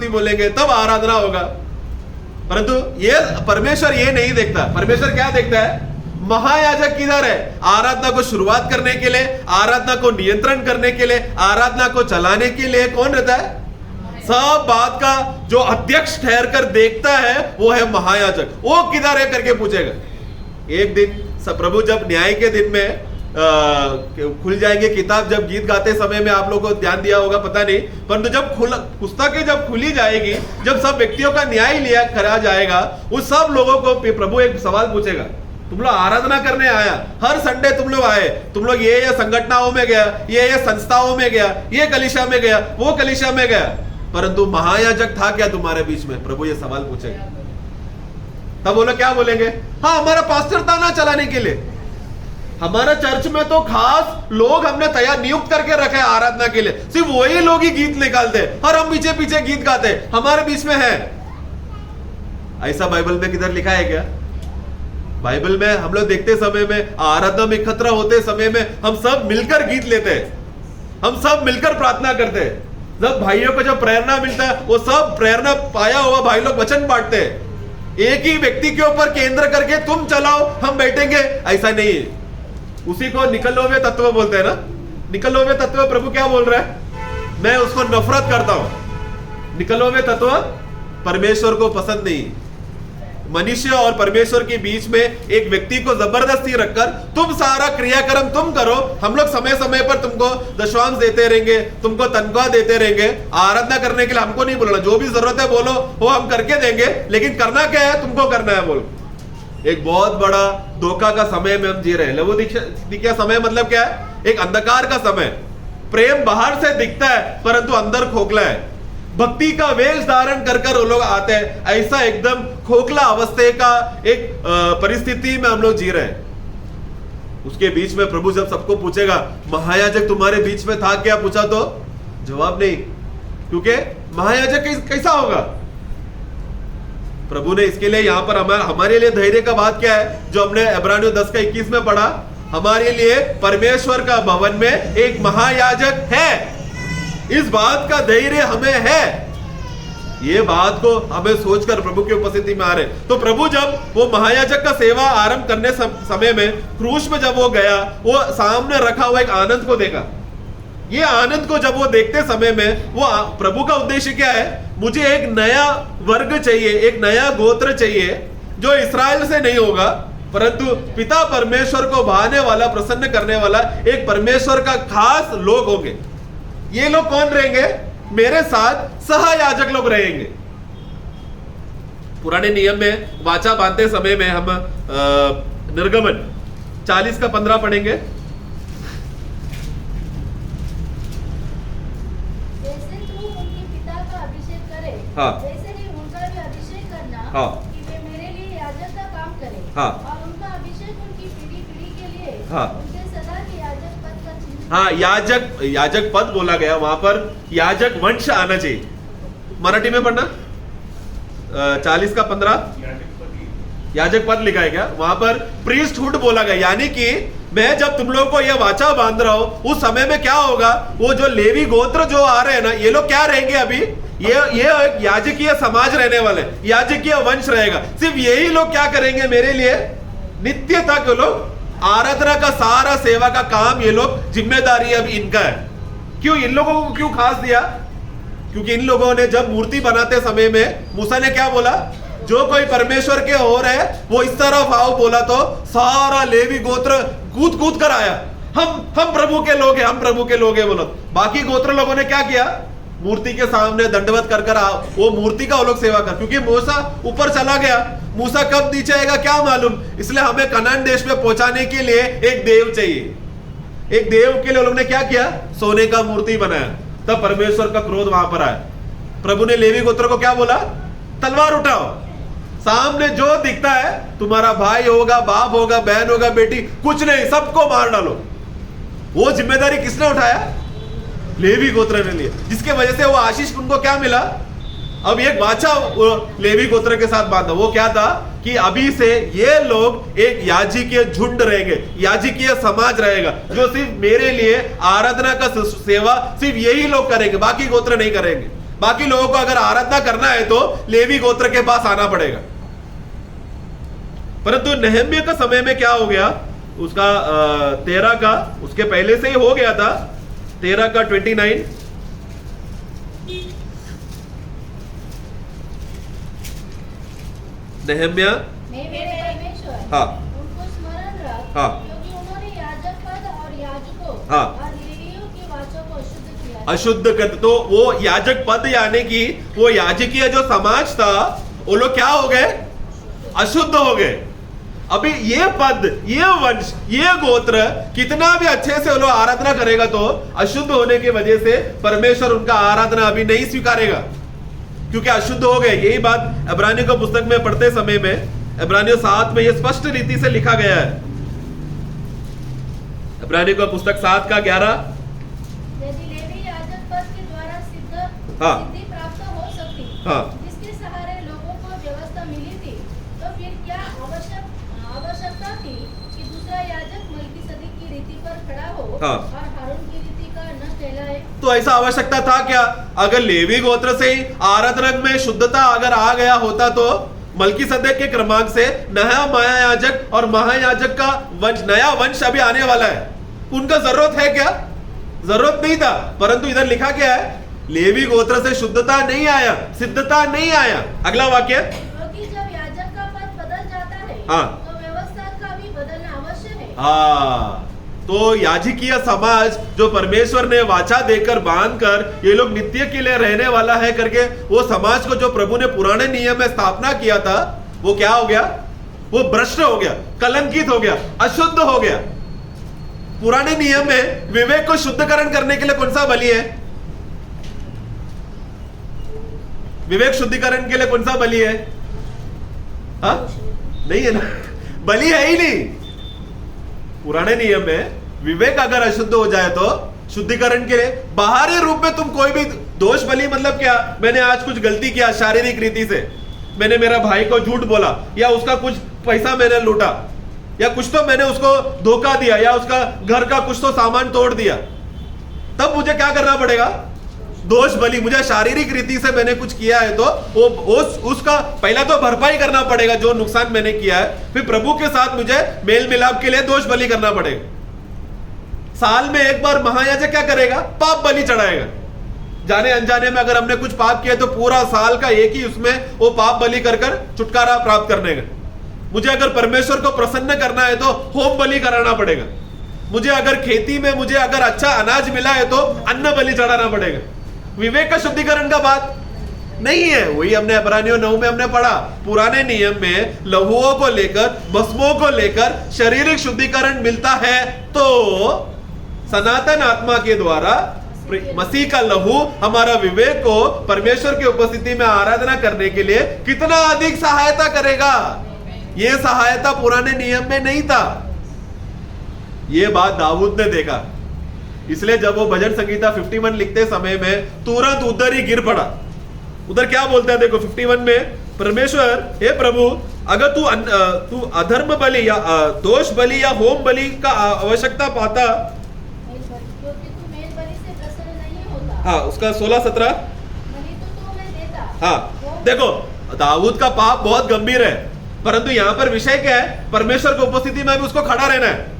बोलेंगे तब आराधना होगा। परंतु ये परमेश्वर ये नहीं देखता। परमेश्वर क्या देखता है, महायाजक किधर है? आराधना को शुरुआत करने के लिए, आराधना को नियंत्रण करने के लिए, आराधना को चलाने के लिए कौन रहता है? सब बात का जो अध्यक्ष ठहर कर देखता है वो है महायाजक। वो किधर है करके पूछेगा। एक दिन प्रभु जब न्याय के दिन में खुल जाएंगे किताब, जब गीत गाते समय में आप लोगों को ध्यान दिया होगा पता नहीं, परंतु जब पुस्तकें जब खुली जाएगी, जब सब व्यक्तियों का न्याय लिया करा जाएगा, उस सब लोगों को प्रभु एक सवाल पूछेगा। तुम लोग आराधना करने आया, हर संडे तुम लोग आए, तुम लोग ये संगठनाओं में गया, ये संस्थाओं में गया, ये कलीसिया में गया, वो कलीसिया में गया, परंतु महायाजक था क्या तुम्हारे बीच में? प्रभु ये सवाल पूछेगा। तब वो लोग क्या बोलेंगे? हाँ, हमारा पास्टर था ना चलाने के लिए, हमारा चर्च में तो खास लोग हमने तैयार नियुक्त करके रखे हैं आराधना के लिए, सिर्फ वही लोग ही गीत निकालते और हम पीछे पीछे गीत गाते, हमारे बीच में है। ऐसा बाइबल में किधर लिखा है क्या? बाइबल में हम लोग देखते समय में, आराधना में इकट्ठा होते समय में हम सब मिलकर गीत लेते हैं, हम सब मिलकर प्रार्थना करते हैं। जब भाइयों को जब प्रेरणा मिलता है, वो सब प्रेरणा पाया हुआ भाई लोग वचन बांटते हैं। एक ही व्यक्ति के ऊपर केंद्र करके तुम चलाओ हम बैठेंगे, ऐसा नहीं है। उसी को निकलोवे तत्व बोलते हैं ना। निकलोवे तत्व प्रभु क्या बोल रहा है? मैं उसको नफरत करता हूं। निकलोवे तत्व परमेश्वर को पसंद नहीं। मनुष्य और परमेश्वर के बीच में एक व्यक्ति को जबरदस्ती रखकर तुम सारा क्रियाक्रम तुम करो, हम लोग समय समय पर तुमको दशवांश देते रहेंगे, तुमको तनख्वाह देते रहेंगे, आराधना करने के लिए हमको नहीं बोलना, जो भी जरूरत है बोलो वो हम करके देंगे, लेकिन करना क्या है? तुमको करना है बोल। एक बहुत बड़ा धोखा का समय में हम जी रहे हैं। लवोदिकिया समय मतलब क्या है? एक अंधकार का समय। प्रेम बाहर से दिखता है परंतु अंदर खोखला है। भक्ति का वेश धारण कर कर वो लोग आते हैं, ऐसा एकदम खोखला अवस्था का एक परिस्थिति में हम लोग जी रहे हैं। उसके बीच में प्रभु जब सबको पूछेगा महायाजक तुम्हारे बीच में था क्या पूछा, तो जवाब नहीं, क्योंकि महायाजक कैसा होगा? प्रभु ने इसके लिए यहां पर हमारे लिए धैर्य का बात क्या है, जो हमने इब्रानियों 10:21 में पढ़ा, हमारे लिए परमेश्वर का भवन में एक महायाजक है। इस बात का धैर्य हमें है। ये बात को हमें सोचकर प्रभु की उपस्थिति में आ रहे। तो प्रभु जब वो महायाजक का सेवा आरंभ करने समय में क्रूस में जब वो गया, वो सामने रखा हुआ एक आनंद को देखा। ये आनंद को जब वो देखते समय में, वो प्रभु का उद्देश्य क्या है? मुझे एक नया वर्ग चाहिए, एक नया गोत्र चाहिए जो इस्राएल से नहीं होगा, परंतु पिता परमेश्वर को भाने वाला, प्रसन्न करने वाला एक परमेश्वर का खास लोग होंगे। ये लोग कौन रहेंगे? मेरे साथ सहयाजक लोग रहेंगे। पुराने नियम में वाचा बांधते समय में हम निर्गमन 40:15 पढ़ेंगे। जैसे तू उनके पिता का अभिषेक करे, हाँ, वैसे ही उनका भी अभिषेक करना, हाँ, कि वे मेरे लिए याजक का काम करें, हाँ, और उनका अभिषेक उनकी पीढ़ी पीढ़ी के लिए, हाँ, उनके सदा के याजक पद का चिन्ह। हाँ, याजक पद बोला गया, वहां पर याजक वंश आना चाहिए। मराठी में पढ़ना 40:15 याजक पद लिखा है क्या? वहां पर प्रीस्टहुड बोला गया, यानी कि मैं जब तुम लोगों को यह वाचा बांध रहा हूं, उस समय में क्या होगा? वो जो लेवी गोत्र जो आ रहे हैं ना, ये लोग क्या रहेंगे? अभी ये एक याजकीय समाज रहने वाले, याजकीय वंश रहेगा। सिर्फ यही लोग क्या करेंगे मेरे लिए? नित्य तक लोग आराधना का सारा सेवा का काम, ये लोग जिम्मेदारी अब इनका है। क्यों इन लोगों को क्यों खास दिया? क्योंकि इन लोगों ने जब मूर्ति बनाते समय में मूसा ने क्या बोला? जो कोई परमेश्वर के हो रहे वो इस तरफ आओ बोला, तो सारा लेवी गोत्र कूद कूद कर आया, हम प्रभु के लोग हैं, हम प्रभु के लोग हैं बोलो। बाकी गोत्र लोगों ने क्या किया? मूर्ति के सामने दंडवत कर वो मूर्ति का वो लोग सेवा कर, क्योंकि मूसा ऊपर चला गया, मूसा कब नीचे आएगा क्या मालूम, इसलिए हमें कनान देश में पहुंचाने के लिए एक देव चाहिए। एक देव के लिए लोग ने क्या किया? सोने का मूर्ति बनाया। तब परमेश्वर का क्रोध वहां पर आया। प्रभु ने लेवी गोत्र को क्या बोला? तलवार उठाओ, सामने जो दिखता है, तुम्हारा भाई होगा, बाप होगा, बहन होगा, बेटी, कुछ नहीं, सबको मार डालो। वो जिम्मेदारी किसने उठाया? लेवी गोत्र ने लिया, जिसके वजह से वो आशीष उनको क्या मिला? अब एक वाचा लेवी गोत्र के साथ बांधा। वो क्या था कि अभी से ये लोग एक याजकीय झुंड रहेंगे, याजकीय समाज रहेगा, जो सिर्फ मेरे लिए आराधना का सेवा सिर्फ यही लोग करेंगे, बाकी गोत्र नहीं करेंगे। बाकी लोगों को अगर आराधना करना है तो लेवी गोत्र के पास आना पड़ेगा। परंतु नहम्याह का समय में क्या हो गया, उसका 13 का, उसके पहले से ही हो गया था, 13 का 29, नहम्याह मेरे परमेश्वर हाँ उनको स्मरण रख, हाँ क्योंकि उन्होंने याजक पद और याजकों हाँ और लेवियों के वाचों को अशुद्ध किया। अशुद्ध कर, तो वो याजक पद यानी कि वो याजकीय जो समाज था वो लोग क्या हो गए, अशुद्ध हो गए। अभी ये पद, ये वंश, ये गोत्र कितना भी अच्छे से वो लोग आराधना करेगा तो अशुद्ध होने की वजह से परमेश्वर उनका आराधना अभी नहीं स्वीकारेगा, क्योंकि अशुद्ध हो गए। यही बात इब्रानियों को पुस्तक में पढ़ते समय में इब्रानियों 7 में ये स्पष्ट रीति से लिखा गया है। इब्रानियों को पुस्तक 7 का 11, यदि लेवी याजक पद के द्वारा सिद्धि प्राप्त हो सकती, जिसके सहारे लोगों को व्यवस्था मिली थी, तो फिर क्या आवश्यकता थी कि दूसरा याजक मलकीसदक की रीति पर खड़ा हो और हारून की रीति का न कहलाए। तो ऐसा आवश्यकता था क्या? अगर लेवी गोत्र से ही आराधना में शुद्धता अगर आ गया होता तो मलकीसदक के क्रमांक से नया महायाजक और महायाजक का वंश, नया वंश अभी आने वाला है, उनका जरूरत है क्या? जरूरत नहीं था। परंतु इधर लिखा क्या है, लेवी गोत्र से शुद्धता नहीं आया, सिद्धता नहीं आया। अगला वाक्य, क्योंकि जब याजक का पद बदल जाता है तो व्यवस्था का भी बदलना आवश्यक है। हाँ, तो याजकीय समाज जो परमेश्वर ने वाचा देकर बांधकर ये लोग नित्य के लिए रहने वाला है करके वो समाज को जो प्रभु ने पुराने नियम में स्थापना किया था, वो क्या हो गया, वो भ्रष्ट हो गया, कलंकित हो गया, अशुद्ध हो गया। पुराने नियम में विवेक को शुद्धकरण करने के लिए कौन सा बलि है? विवेक शुद्धिकरण के लिए कौन सा बलि है? हाँ, नहीं है ना, बलि है ही नहीं। पुराने नियम में विवेक अगर अशुद्ध हो जाए तो शुद्धिकरण के लिए बाहरी रूप में तुम कोई भी दोष बलि, मतलब क्या, मैंने आज कुछ गलती किया शारीरिक रीति से, मैंने मेरा भाई को झूठ बोला या उसका कुछ पैसा मैंने लूटा या कुछ तो मैंने उसको धोखा दिया या उसका घर का कुछ तो सामान तोड़ दिया, तब मुझे क्या करना पड़ेगा? दोष बलि। मुझे शारीरिक रीति से मैंने कुछ किया है तो उसका पहला तो भरपाई करना पड़ेगा जो नुकसान मैंने किया है, फिर प्रभु के साथ मुझे मेल मिलाप के लिए दोष बलि करना पड़ेगा। साल में एक बार महायाजक क्या करेगा? पाप बलि चढ़ाएगा। जाने अनजाने में अगर हमने कुछ पाप किया तो पूरा साल का एक ही उसमें वो पाप बलि कर छुटकारा प्राप्त करने का। मुझे अगर परमेश्वर को प्रसन्न करना है तो होम बलि कराना पड़ेगा। मुझे अगर खेती में मुझे अगर अच्छा अनाज मिला है तो अन्न बलि चढ़ाना पड़ेगा। विवेक का शुद्धिकरण का बात नहीं है। वही हमने इब्रानियों 9 में हमने पढ़ा, पुराने नियम में लहूओं को लेकर, भस्मों को लेकर शारीरिक शुद्धिकरण मिलता है, तो सनातन आत्मा के द्वारा मसीह का लहू हमारा विवेक को परमेश्वर की उपस्थिति में आराधना करने के लिए कितना अधिक सहायता करेगा। यह सहायता पुराने नियम में नहीं था। यह बात दाऊद ने देखा, इसलिए जब वो भजन संगीता 51 लिखते समय में तुरंत उधर ही गिर पड़ा। उधर क्या बोलता है देखो 51 में, परमेश्वर हे प्रभु, अगर तू अधर्म बलि या दोष बलि या होम बलि का आवश्यकता पाता, हाँ उसका 16-17, हाँ देखो दाऊद का पाप बहुत गंभीर है, परंतु यहां पर विषय क्या है? परमेश्वर की उपस्थिति में भी उसको खड़ा रहना है।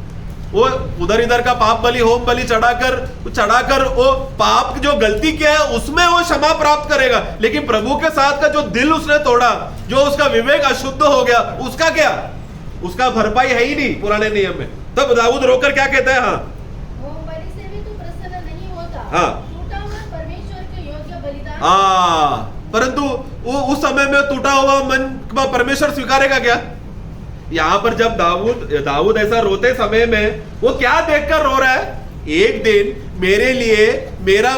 वो उधर इधर का पाप बलि होम बलि चढ़ाकर वो पाप जो गलती किया है उसमें वो क्षमा प्राप्त करेगा, लेकिन प्रभु के साथ का जो दिल उसने तोड़ा, जो उसका विवेक अशुद्ध हो गया, उसका क्या? उसका भरपाई है ही नहीं पुराने नियम में। तब दाऊद रोकर क्या कहता है? हाँ होम बलि से भी तू प्रसन्न नहीं होता, हाँ टूटा हुआ परमेश्वर के योग्य बलिदान। हाँ, परंतु वो उस समय में टूटा हुआ मन परमेश्वर स्वीकारेगा क्या? यहां पर जब दाऊद ऐसा रोते समय में वो क्या देखकर रो रहा है? एक दिन मेरे लिए मेरा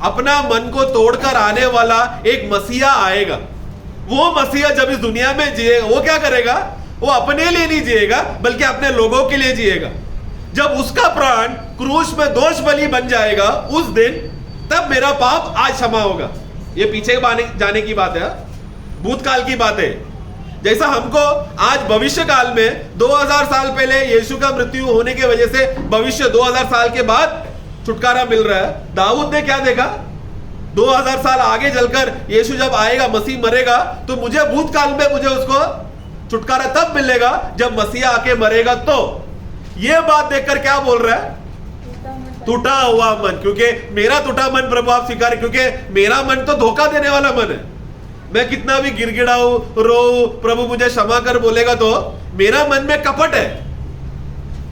अपना मन को तोड़कर आने वाला एक मसीहा आएगा। वो मसीहा जब इस दुनिया में जिएगा, वो क्या करेगा? वो अपने लिए नहीं जिएगा बल्कि अपने लोगों के लिए जिएगा। जब उसका प्राण क्रूस में दोष बलि बन जाएगा उस दिन, तब मेरा पाप आज क्षमा होगा। ये पीछे जाने की बात है, भूतकाल की बात है। जैसा हमको आज भविष्य काल में 2000 साल पहले यीशु का मृत्यु होने की वजह से भविष्य 2000 साल के बाद छुटकारा मिल रहा है, दाऊद ने क्या देखा? 2000 साल आगे चलकर यीशु जब आएगा, मसीह मरेगा, तो मुझे भूतकाल में मुझे उसको छुटकारा तब मिलेगा जब मसीहा आके मरेगा। तो ये बात देखकर क्या बोल रहा है? टूटा हुआ मन, क्योंकि मेरा टूटा मन प्रभु आप स्वीकार, क्योंकि मेरा मन तो धोखा देने वाला मन है। मैं कितना भी गिड़गिड़ाऊं, रो, प्रभु मुझे क्षमा कर बोलेगा तो मेरा मन में कपट है,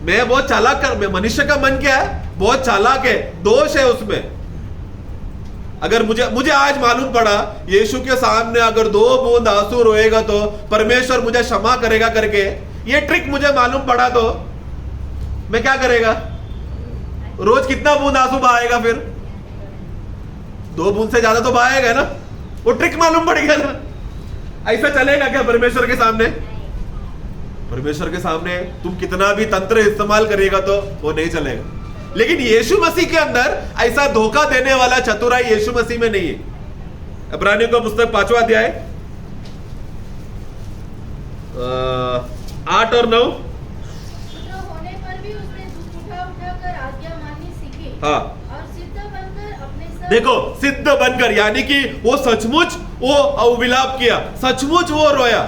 मैं बहुत चालाक कर, मनुष्य का मन क्या है? बहुत चालाक है, दोष है उसमें। अगर मुझे आज मालूम पड़ा यीशु के सामने अगर 2 बूंद आंसू रोएगा तो परमेश्वर मुझे क्षमा करेगा करके, ये ट्रिक मुझे मालूम पड़ा तो मैं क्या करेगा? रोज कितना बूंद आंसू बहाएगा? फिर 2 बूंद से ज्यादा तो बहाएगा ना, वो ट्रिक मालूम पड़ गया ना। ऐसा चलेगा क्या परमेश्वर के सामने? परमेश्वर के सामने तुम कितना भी तंत्र इस्तेमाल करेगा तो वो नहीं चलेगा। लेकिन यीशु मसीह के अंदर ऐसा धोखा देने वाला चतुराई यीशु मसीह में नहीं है। इब्रानियों का पुस्तक 5वां अध्याय 8 और 9। होने पर भी उसने दुख उठाकर आज्ञा माननी सीखी। हाँ, और सिद्ध बनकर अपने देखो, सिद्ध बनकर यानी कि वो सचमुच वो विलाप किया, सचमुच वो रोया।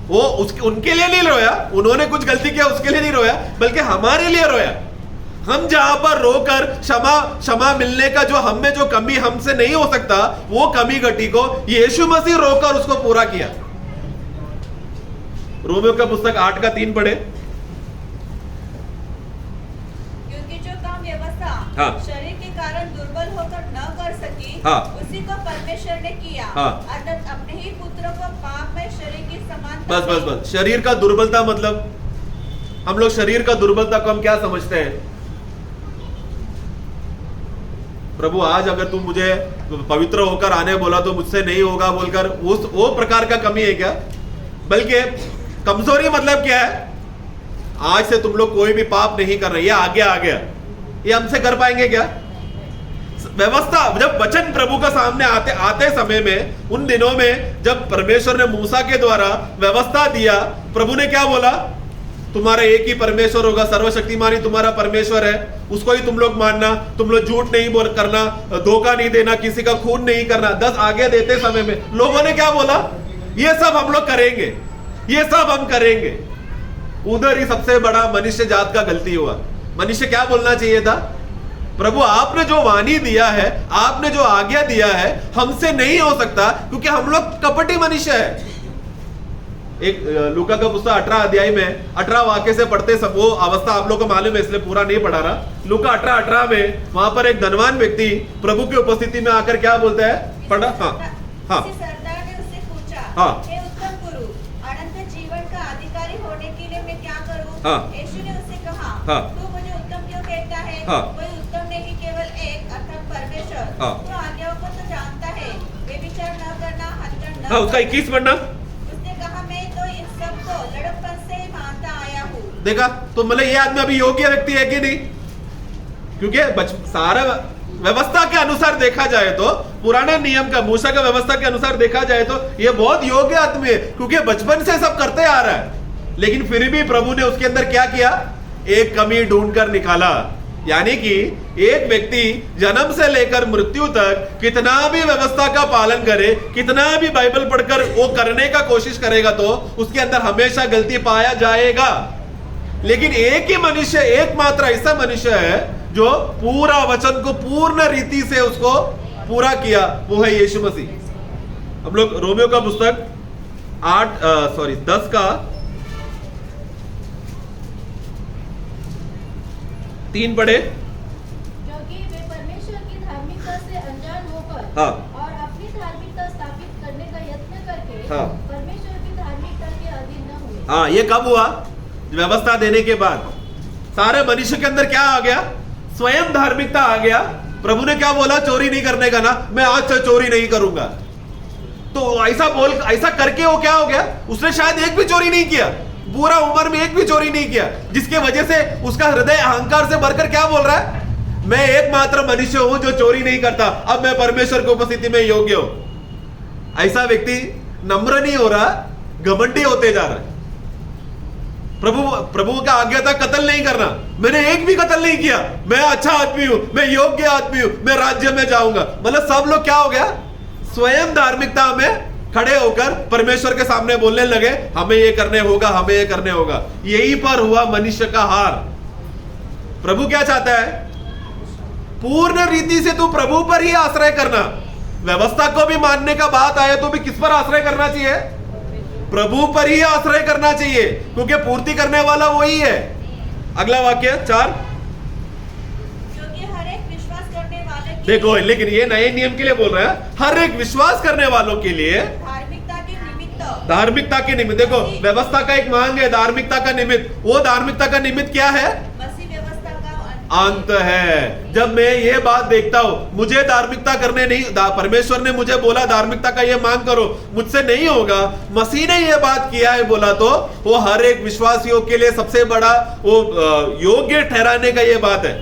वो उनके लिए नहीं रोया, उन्होंने कुछ गलती किया उसके लिए नहीं रोया, बल्कि हमारे लिए रोया। हम जहां पर रोकर क्षमा मिलने का जो हम में जो कमी हमसे नहीं हो सकता, वो कमी घटी को यीशु मसीह रोकर उसको पूरा किया। रोमियो का पुस्तक 8 का 3 पढ़े। क्योंकि जो काम व्यवस्था हाँ। शरीर के कारण दुर्बल होकर न कर सकी, हाँ। उसी को परमेश्वर ने किया। हाँ। अर्थात अपने ही पुत्र को पाप में शरीर की समानता बस शरीर का दुर्बलता, मतलब हम लोग शरीर का दुर्बलता को हम क्या समझते हैं? प्रभु आज अगर तुम मुझे पवित्र होकर आने बोला तो मुझसे नहीं होगा बोलकर वो प्रकार का कमी है क्या? बल्कि कमजोरी मतलब क्या है? आज से तुम लोग कोई भी पाप नहीं कर रहे, ये आ गया, ये हमसे कर पाएंगे क्या? व्यवस्था, जब वचन प्रभु का सामने आते समय में, उन दिनों में जब परमेश्वर ने मूसा के द्वारा व्यवस्था दिया, प्रभु ने क्या बोला? तुम्हारा एक ही परमेश्वर होगा, सर्वशक्तिमान ही तुम्हारा परमेश्वर है, उसको ही तुम लोग मानना, तुम लोग झूठ नहीं बोल करना, धोखा नहीं देना, किसी का खून नहीं करना। 10 आगे देते समय में लोगों ने क्या बोला? ये सब हम लोग करेंगे, ये सब हम करेंगे। उधर ही सबसे बड़ा मनुष्य जात का गलती हुआ। मनुष्य क्या बोलना चाहिए था? प्रभु आपने जो वाणी दिया है, आपने जो आज्ञा दिया है, हमसे नहीं हो सकता, क्योंकि हम लोग कपटी मनुष्य है। एक लूका का पुस्तक 18 अध्याय में 18 वाक्य से पढ़ते सब, वो अवस्था आप लोग को मालूम है इसलिए पूरा नहीं पढ़ा रहा। लूका 18 में वहां पर एक धनवान व्यक्ति प्रभु की उपस्थिति में आकर क्या बोलता है? पढ़ा। हाँ, सरदार ने उससे पूछा, हाँ। हे उत्तम गुरु, अनंत जीवन का अधिकारी होने के लिए मैं क्या करूं? हाँ। यीशु ने उससे कहा, हाँ। तू मुझे उत्तम क्यों कहता है? हाँ। कोई उत्तम नहीं, केवल एक, अर्थात परमेश्वर। हाँ। तू आज्ञाओं को तो जानता है, व्यभिचार न करना, हत्या न हाँ, उसका 21 पढ़ना। उसने कहा, मैं तो इन सबको लड़कपन से ही मानता आया हूँ। देखा तो मतलब ये आदमी अभी योग्य व्यक्ति है कि नहीं? क्योंकि सारा व्यवस्था के अनुसार देखा जाए तो, पुराने नियम का, मूसा का व्यवस्था के अनुसार देखा जाए तो ये बहुत योग्य आदमी है, क्योंकि बचपन से सब करते आ रहा है। लेकिन फिर भी प्रभु ने उसके अंदर क्या किया? एक कमी ढूंढकर निकाला। यानी कि एक व्यक्ति जन्म से लेकर मृत्यु तक कितना भी व्यवस्था का पालन करे, कितना भी बाइबल पढ़कर वो करने का कोशिश करेगा तो उसके अंदर हमेशा गलती पाया जाएगा। लेकिन एक ही मनुष्य, एकमात्र ऐसा मनुष्य है जो पूरा वचन को पूर्ण रीति से उसको पूरा किया, वो है यीशु मसीह। हम लोग रोमियो का पुस्तक 10 का 3 पढ़े। क्योंकि वे परमेश्वर की धार्मिकता से अनजान होकर, हाँ। और अपनी धार्मिकता स्थापित करने का यत्न करके, हाँ। परमेश्वर की धार्मिकता के अधीन न हुए। हाँ, ये कब हुआ? व्यवस्था देने के बाद सारे मनुष्य के अंदर क्या आ गया? स्वयं धार्मिकता आ गया। प्रभु ने क्या बोला? चोरी नहीं करने का ना, मैं आज से चोरी नहीं करूंगा। तो ऐसा करके वो क्या हो गया? उसने शायद एक भी चोरी नहीं किया, पूरा उम्र में एक भी चोरी नहीं किया, जिसके वजह से उसका हृदय अहंकार से भरकर क्या बोल रहा है? मैं एकमात्र मनुष्य हूं जो चोरी नहीं करता, अब मैं परमेश्वर की उपस्थिति में योग्य हूं। ऐसा व्यक्ति नम्र नहीं हो रहा, घमंडी होते जा रहा है। प्रभु का आज्ञा था कत्ल नहीं करना, मैंने एक भी कत्ल नहीं किया, मैं अच्छा आदमी हूं, मैं योग्य आदमी हूं, मैं राज्य में जाऊंगा। मतलब सब लोग क्या हो गया? स्वयं धार्मिकता में खड़े होकर परमेश्वर के सामने बोलने लगे, हमें ये करने होगा, हमें ये करने होगा। यही पर हुआ मनुष्य का हार। प्रभु क्या चाहता है? पूर्ण रीति से तू प्रभु पर ही आश्रय करना। व्यवस्था को भी मानने का बात आए तो भी किस पर आश्रय करना चाहिए? प्रभु पर ही आश्रय करना चाहिए, क्योंकि पूर्ति करने वाला वही है। अगला वाक्य 4। क्योंकि हर एक विश्वास करने वाले के देखो, लेकिन ये नए नियम के लिए बोल रहे हैं, हर एक विश्वास करने वालों के लिए धार्मिकता के निमित्त। देखो, व्यवस्था का एक मांग है धार्मिकता का निमित्त। वो धार्मिकता का निमित्त क्या है? मसीह व्यवस्था का अंत है। जब मैं ये बात देखता हूं, मुझे धार्मिकता करने नहीं, परमेश्वर ने मुझे बोला धार्मिकता का ये मांग करो, मुझसे नहीं होगा, मसीह ने ये बात किया है बोला, तो वो हर एक विश्वासियों के लिए सबसे बड़ा वो योग्य ठहराने का ये बात है।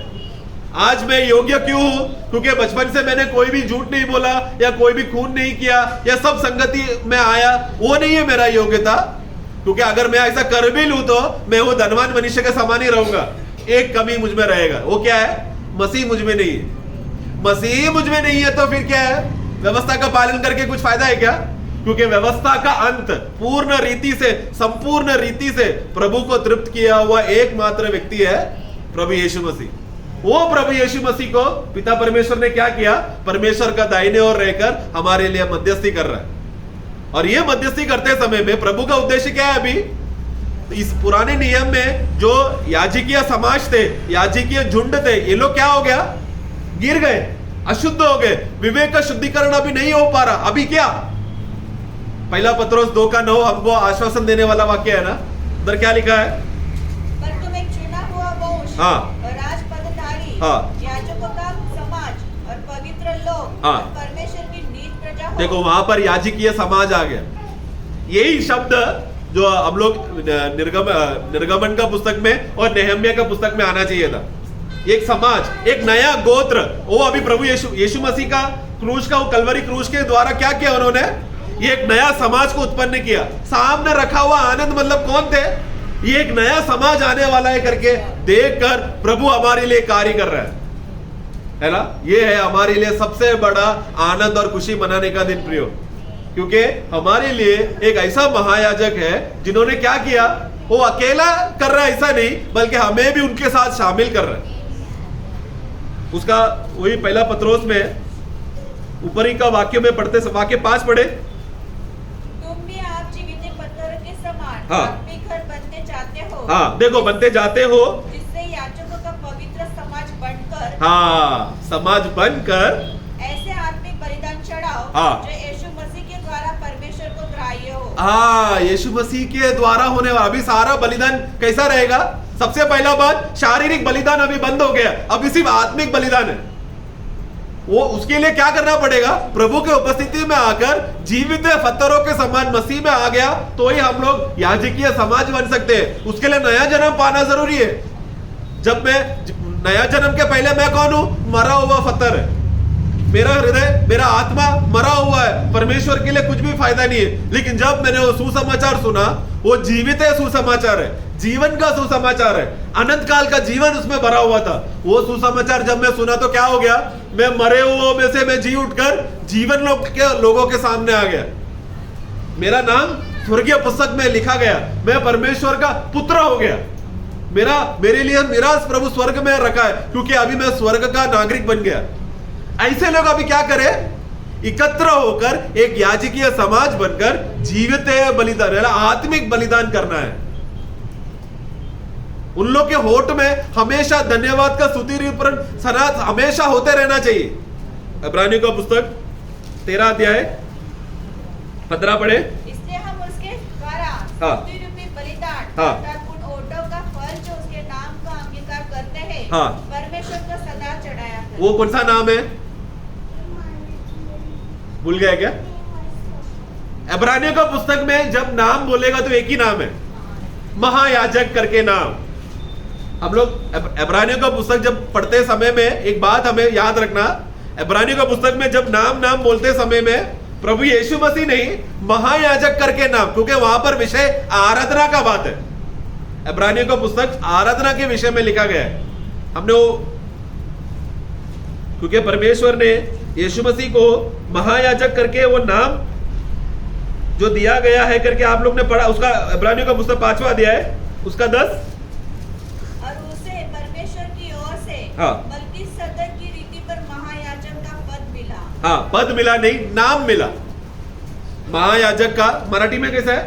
आज मैं योग्य क्यों हूं? क्योंकि बचपन से मैंने कोई भी झूठ नहीं बोला या कोई भी खून नहीं किया या सब संगति में आया, वो नहीं है मेरा योग्यता। क्योंकि अगर मैं ऐसा कर भी लूं तो मैं वो धनवान मनुष्य के समान ही रहूंगा। एक कमी मुझ में रहेगा, वो क्या है? मसीह मुझ में नहीं है। मसीह मुझ में नहीं है तो फिर क्या है? व्यवस्था का पालन करके कुछ फायदा है क्या? क्योंकि व्यवस्था का अंत पूर्ण रीति से, संपूर्ण रीति से प्रभु को तृप्त किया हुआ एकमात्र व्यक्ति है प्रभु यीशु मसीह। वो प्रभु यीशु मसीह को पिता परमेश्वर ने क्या किया? परमेश्वर का दाहिने ओर रहकर हमारे लिए मध्यस्थी कर रहा है। और ये मध्यस्थी करते समय में प्रभु का उद्देश्य क्या है? अभी इस पुराने नियम में जो याजकीय समाज थे, याजकीय झुंड थे, ये लोग क्या हो गया? गिर गए, अशुद्ध हो गए। विवेक का शुद्धिकरण अभी नहीं हो पा रहा। अभी क्या? पहला पत्रोस 2:9 हमको आश्वासन देने वाला वाक्य है ना। उधर क्या लिखा है? पर तुम एक चुना हुआ वंश, राजपदधारी, याजकों का समाज और पवित्र लोग, और परमेश्वर की नीच प्रजा हो। देखो, वहां पर याजकीय समाज आ गया। यही शब्द जो हम लोग निर्गमन का पुस्तक में और नेहम्या का पुस्तक में आना चाहिए था। एक समाज, एक नया गोत्र, वो अभी प्रभु यीशु मसीह का क्रूस का, वो कलवरी क्रूस के द्वारा क्या किया उन्होंने? ये एक नया समाज को उत्पन्न किया। सामने रखा हुआ आनंद मतलब कौन थे? ये एक नया समाज आने वाला है करके देखकर प्रभु हमारे लिए कार्य कर रहा है ना। ये है हमारे लिए सबसे बड़ा आनंद और खुशी मनाने का दिन प्रियो, क्योंकि हमारे लिए एक ऐसा महायाजक है जिन्होंने क्या किया? वो अकेला कर रहा है ऐसा नहीं, बल्कि हमें भी उनके साथ शामिल कर रहा है। उसका वही पहला पत्रोस में ऊपरी का वाक्य में पढ़ते, वाक्य 5 पढ़े। तुम भी आप जीवित पत्थर के समान आत्मिक घर बनते चाहते हो। देखो, बनते जाते हो, जिससे याजकों का पवित्र समाज बनकर, समाज बनकर ऐसे आत्मिक बलिदान चढ़ाओ जो यीशु मसीह के द्वारा परमेश्वर को ग्राह्य हो। यीशु मसीह के द्वारा होने वाला अभी सारा बलिदान कैसा रहेगा? सबसे पहला बात, शारीरिक बलिदान अभी बंद हो गया, अभी सिर्फ आत्मिक बलिदान है। वो उसके लिए क्या करना पड़ेगा? प्रभु के उपस्थिति में आकर जीवित पत्थरों के समान मसीह में आ गया तो ही हम लोग याजकीय समाज बन सकते हैं। उसके लिए नया जन्म पाना जरूरी है। जब मैं नया जन्म के पहले मैं कौन हूं? मरा हुआ पत्थर है। मेरा हृदय, मेरा आत्मा मरा हुआ है, परमेश्वर के लिए कुछ भी फायदा नहीं है। लेकिन जब मैंने वो सुसमाचार सुना, वो जीवित है सुसमाचार है, जीवन का सुसमाचार है, अनंत काल का जीवन उसमें भरा हुआ था। वो सुसमाचार जब मैं सुना तो क्या हो गया? मैं मरे हुओं में से मैं जी उठकर जीवन लोगों के सामने आ गया। मेरा नाम स्वर्गीय पुस्तक में लिखा गया, मैं परमेश्वर का पुत्र हो गया। मेरे लिए मिरास प्रभु स्वर्ग में रखा है, क्योंकि अभी मैं स्वर्ग का नागरिक बन गया। ऐसे लोग अभी क्या करें? एकत्र होकर एक याजकीय समाज बनकर जीवित बलिदान, आत्मिक बलिदान करना है। उन लोग के होठ में हमेशा धन्यवाद का स्तुतिपूर्ण सनात हमेशा होते रहना चाहिए। इब्रानियों का पुस्तक 13 अध्याय 15 पढ़े। इसलिए हम उसके द्वारा स्तुति रूपी बलिदान अर्थात उन ओटों का फल जो उसके नाम का अंगीकार करते हैं, परमेश्वर को सदा चढ़ाया करें। वो कौन सा नाम है? भूल गया क्या? इब्रानियों का पुस्तक में जब नाम बोलेगा तो एक ही नाम है, महायाजक करके नाम। हम लोग इब्रानियों का पुस्तक जब पढ़ते समय में एक बात हमें याद रखना, इब्रानियों का पुस्तक में जब नाम बोलते समय में प्रभु यीशु मसीह नहीं, महायाजक करके नाम, क्योंकि वहां पर विषय आराधना का बात है। इब्रानियों का पुस्तक आराधना के विषय में लिखा गया है। हमने वो, क्योंकि परमेश्वर ने यीशु मसीह को महायाजक करके वो नाम जो दिया गया है करके आप लोग ने पढ़ा, उसका इब्रानियों का पुस्तक 5वां अध्याय उसका 10। और उसे परमेश्वर की ओर से हाँ। मल्कीसदक की रीति पर महायाजक का पद मिला। हाँ, पद मिला नहीं, नाम मिला। महायाजक का मराठी में कैसा है?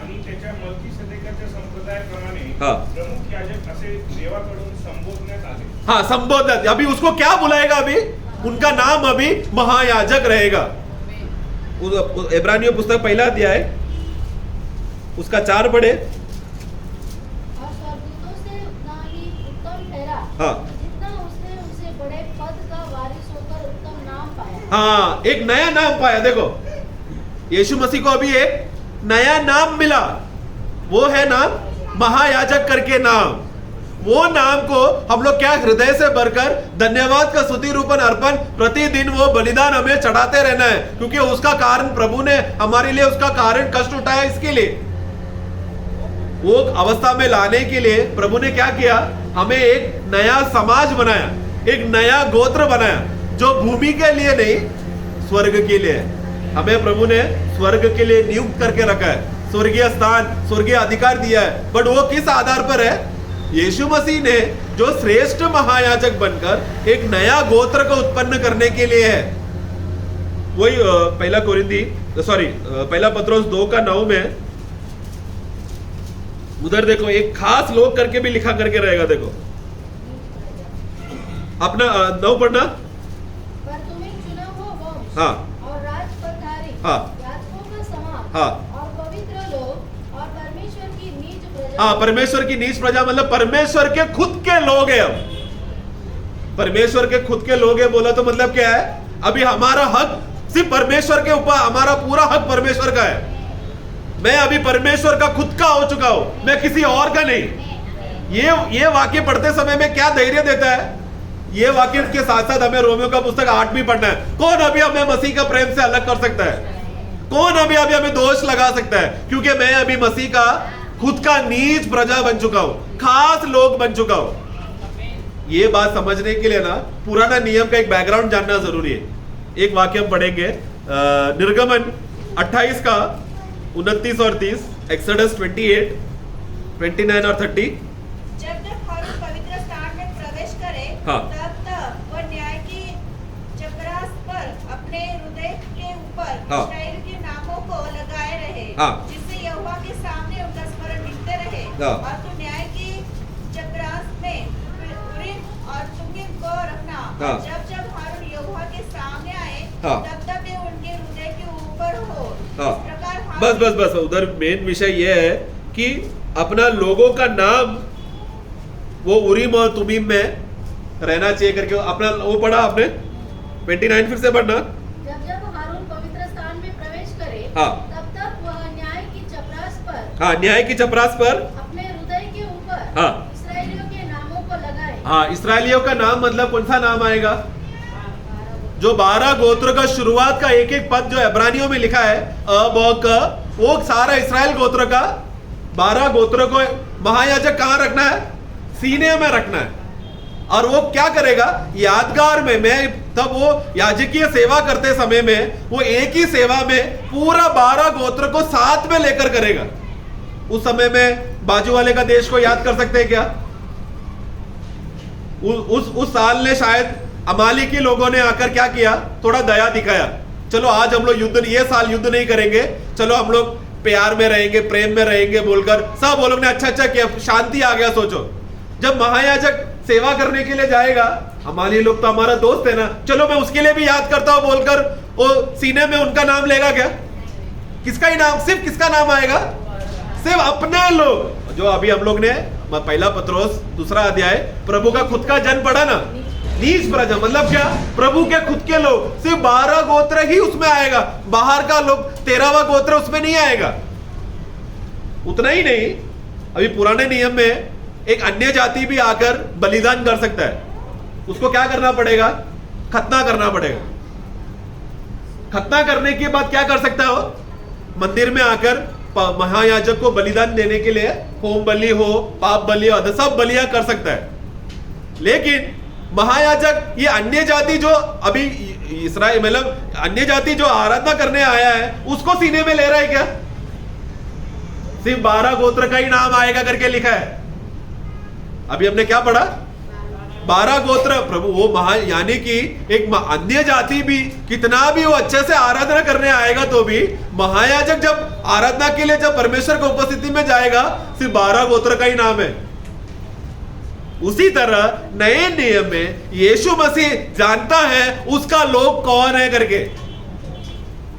आणि त्याच्या मल्कीसदेकाच्या संप्रदायाप्रमाणे हाँ। प्रमुख याजक असे देवाकडून संबोधण्यात आले। हाँ, संबोधन। अभी उसको क्या बुलाएगा? अभी उनका नाम अभी महायाजक रहेगा। इब्रानियों पुस्तक 1 अध्याय उसका 4 पढ़े। और स्वर्गदूतों से उतना ही उत्तम ठहरा, हाँ। जितना उसने उसे बड़े पद का वारिस होकर उत्तम नाम पाया। हाँ, एक नया नाम पाया। देखो, यीशु मसीह को अभी एक नया नाम मिला। वो है नाम महायाजक करके नाम। वो नाम को हम लोग क्या हृदय से भरकर धन्यवाद का स्तुति रूपन अर्पण प्रतिदिन वो बलिदान हमें चढ़ाते रहना है, क्योंकि उसका कारण प्रभु ने हमारे लिए उसका कारण कष्ट उठाया। इसके लिए वो अवस्था में लाने के लिए प्रभु ने क्या किया? हमें एक नया समाज बनाया, एक नया गोत्र बनाया, जो भूमि के लिए नहीं स्वर्ग के लिए है। हमें प्रभु ने स्वर्ग के लिए नियुक्त करके रखा है, स्वर्गीय स्थान, स्वर्गीय अधिकार दिया है। बट वो किस आधार पर है? यीशु मसीह ने जो श्रेष्ठ महायाजक बनकर एक नया गोत्र को उत्पन्न करने के लिए है। वही पहला पत्रोस 2:9 में उधर देखो, एक खास लोग करके भी लिखा करके रहेगा। देखो अपना 9 पढ़ना। पर तुम्हें चुना हुआ वंश, हाँ। और राजपदधारी, हाँ। याजकों का समाज, हाँ। और पवित्र लोग, और परमेश्वर की नीच प्रजा। हाँ, परमेश्वर की नीच प्रजा मतलब परमेश्वर के खुद के लोग हैं। हम परमेश्वर के खुद के लोग हैं बोला तो मतलब क्या है? अभी हमारा हक सिर्फ परमेश्वर के ऊपर, हमारा पूरा हक परमेश्वर का है। मैं अभी परमेश्वर का खुद का हो चुका हूं, मैं किसी और का नहीं। ये वाक्य पढ़ते समय में क्या धैर्य देता है? ये वाक्य के साथ साथ हमें रोमियो का पुस्तक 8 भी पढ़ना है। कौन अभी हमें मसीह का प्रेम से अलग कर सकता है? कौन अभी हमें दोष लगा सकता है? क्योंकि मैं अभी मसीह का खुद का नीच प्रजा बन चुका हूं, खास लोग बन चुका हूं। ये बात समझने के लिए ना पुराना नियम का एक बैकग्राउंड जानना जरूरी है। एक वाक्य हम पढ़ेंगे, निर्गमन 28 का 29 और 30, एक्सोडस 28, 29 और 30। जब जब हारून पवित्र स्थान में प्रवेश करे, हाँ। तब वह न्याय की चपरास पर अपने हृदय के ऊपर हाँ। इस्राएल के नामों को लगाए रहे, हाँ। जिससे यहोवा के सामने उनका स्मरण मिलते रहे। हाँ। और तू न्याय की चपरास में उरीम और तुमीम को रखना। हाँ। जब जब हारून यहोवा के सामने आए, हाँ। तब तब वे उनके हृदय के ऊपर हो। हाँ। इस प्रकार बस उधर मेन विषय यह है कि अपना लोगों का नाम वो उरीम और तुमीम में रहना चाहिए करके अपना वो पढ़ा आपने 29 फिर से पढ़ना। जब जब हारून पवित्र स्थान में प्रवेश करे, हाँ। तब तक वह न्याय की चपरास पर, हाँ, न्याय की चपरास पर अपने हृदय के ऊपर, हाँ। इस्राएलियों के नामों को लगाए। हाँ, इसराइलियों का नाम मतलब कौन सा नाम आएगा? जो 12 गोत्र का शुरुआत का एक एक पद जो इब्रानियों में लिखा है, अ ब क, वो सारा इसराइल गोत्र का 12 गोत्रों को महायाजक कहां रखना है? सीने में रखना है। और वो क्या करेगा? यादगार में, मैं तब वो याजकीय सेवा करते समय में वो एक ही सेवा में पूरा 12 गोत्र को साथ में लेकर करेगा। उस समय में बाजू वाले का देश को याद कर सकते हैं क्या? उस साल ने शायद अमालेकी लोगों ने आकर क्या किया? थोड़ा दया दिखाया। चलो आज हम लोग ये साल युद्ध नहीं करेंगे, चलो हम लोग प्यार में रहेंगे, प्रेम में रहेंगे बोलकर सब वो लोग ने अच्छा किया, शांति आ गया। सोचो जब महायाजक सेवा करने के लिए जाएगा, हमारे लोग तो हमारा दोस्त है ना, चलो मैं उसके लिए भी याद करता हूं बोलकर वो सीने में उनका नाम लेगा क्या? किसका ही नाम? सिर्फ किसका नाम आएगा? सिर्फ अपने लोग। जो अभी हम लोग ने पहला पत्रोस 2 अध्याय प्रभु का खुद का जन पढ़ा ना, नीच प्रजा मतलब क्या? प्रभु के खुद के लोग, सिर्फ 12 गोत्र ही उसमें आएगा, बाहर का लोग 13वां गोत्र उसमें नहीं आएगा। उतना ही नहीं, अभी पुराने नियम में एक अन्य जाति भी आकर बलिदान कर सकता है। उसको क्या करना पड़ेगा? खतना करना पड़ेगा। खतना करने के बाद क्या कर सकता है वो? मंदिर में आकर महायाजक को बलिदान देने के लिए होम बलि हो, पाप बलि हो, सब बलियां कर सकता है। लेकिन महायाजक ये अन्य जाति जो अभी इस्राएल मतलब अन्य जाति जो आराधना करने आया है उसको सीने में ले रहा है क्या? सिर्फ 12 गोत्र का ही नाम आएगा करके लिखा है। अभी हमने क्या पढ़ा? 12 गोत्र प्रभु वो यानी कि एक अन्य जाति भी कितना भी वो अच्छे से आराधना करने आएगा तो भी महायाजक जब आराधना के लिए जब परमेश्वर की उपस्थिति में जाएगा सिर्फ 12 गोत्र का ही नाम है। उसी तरह नए नियम में यीशु मसीह जानता है उसका लोग कौन है करके।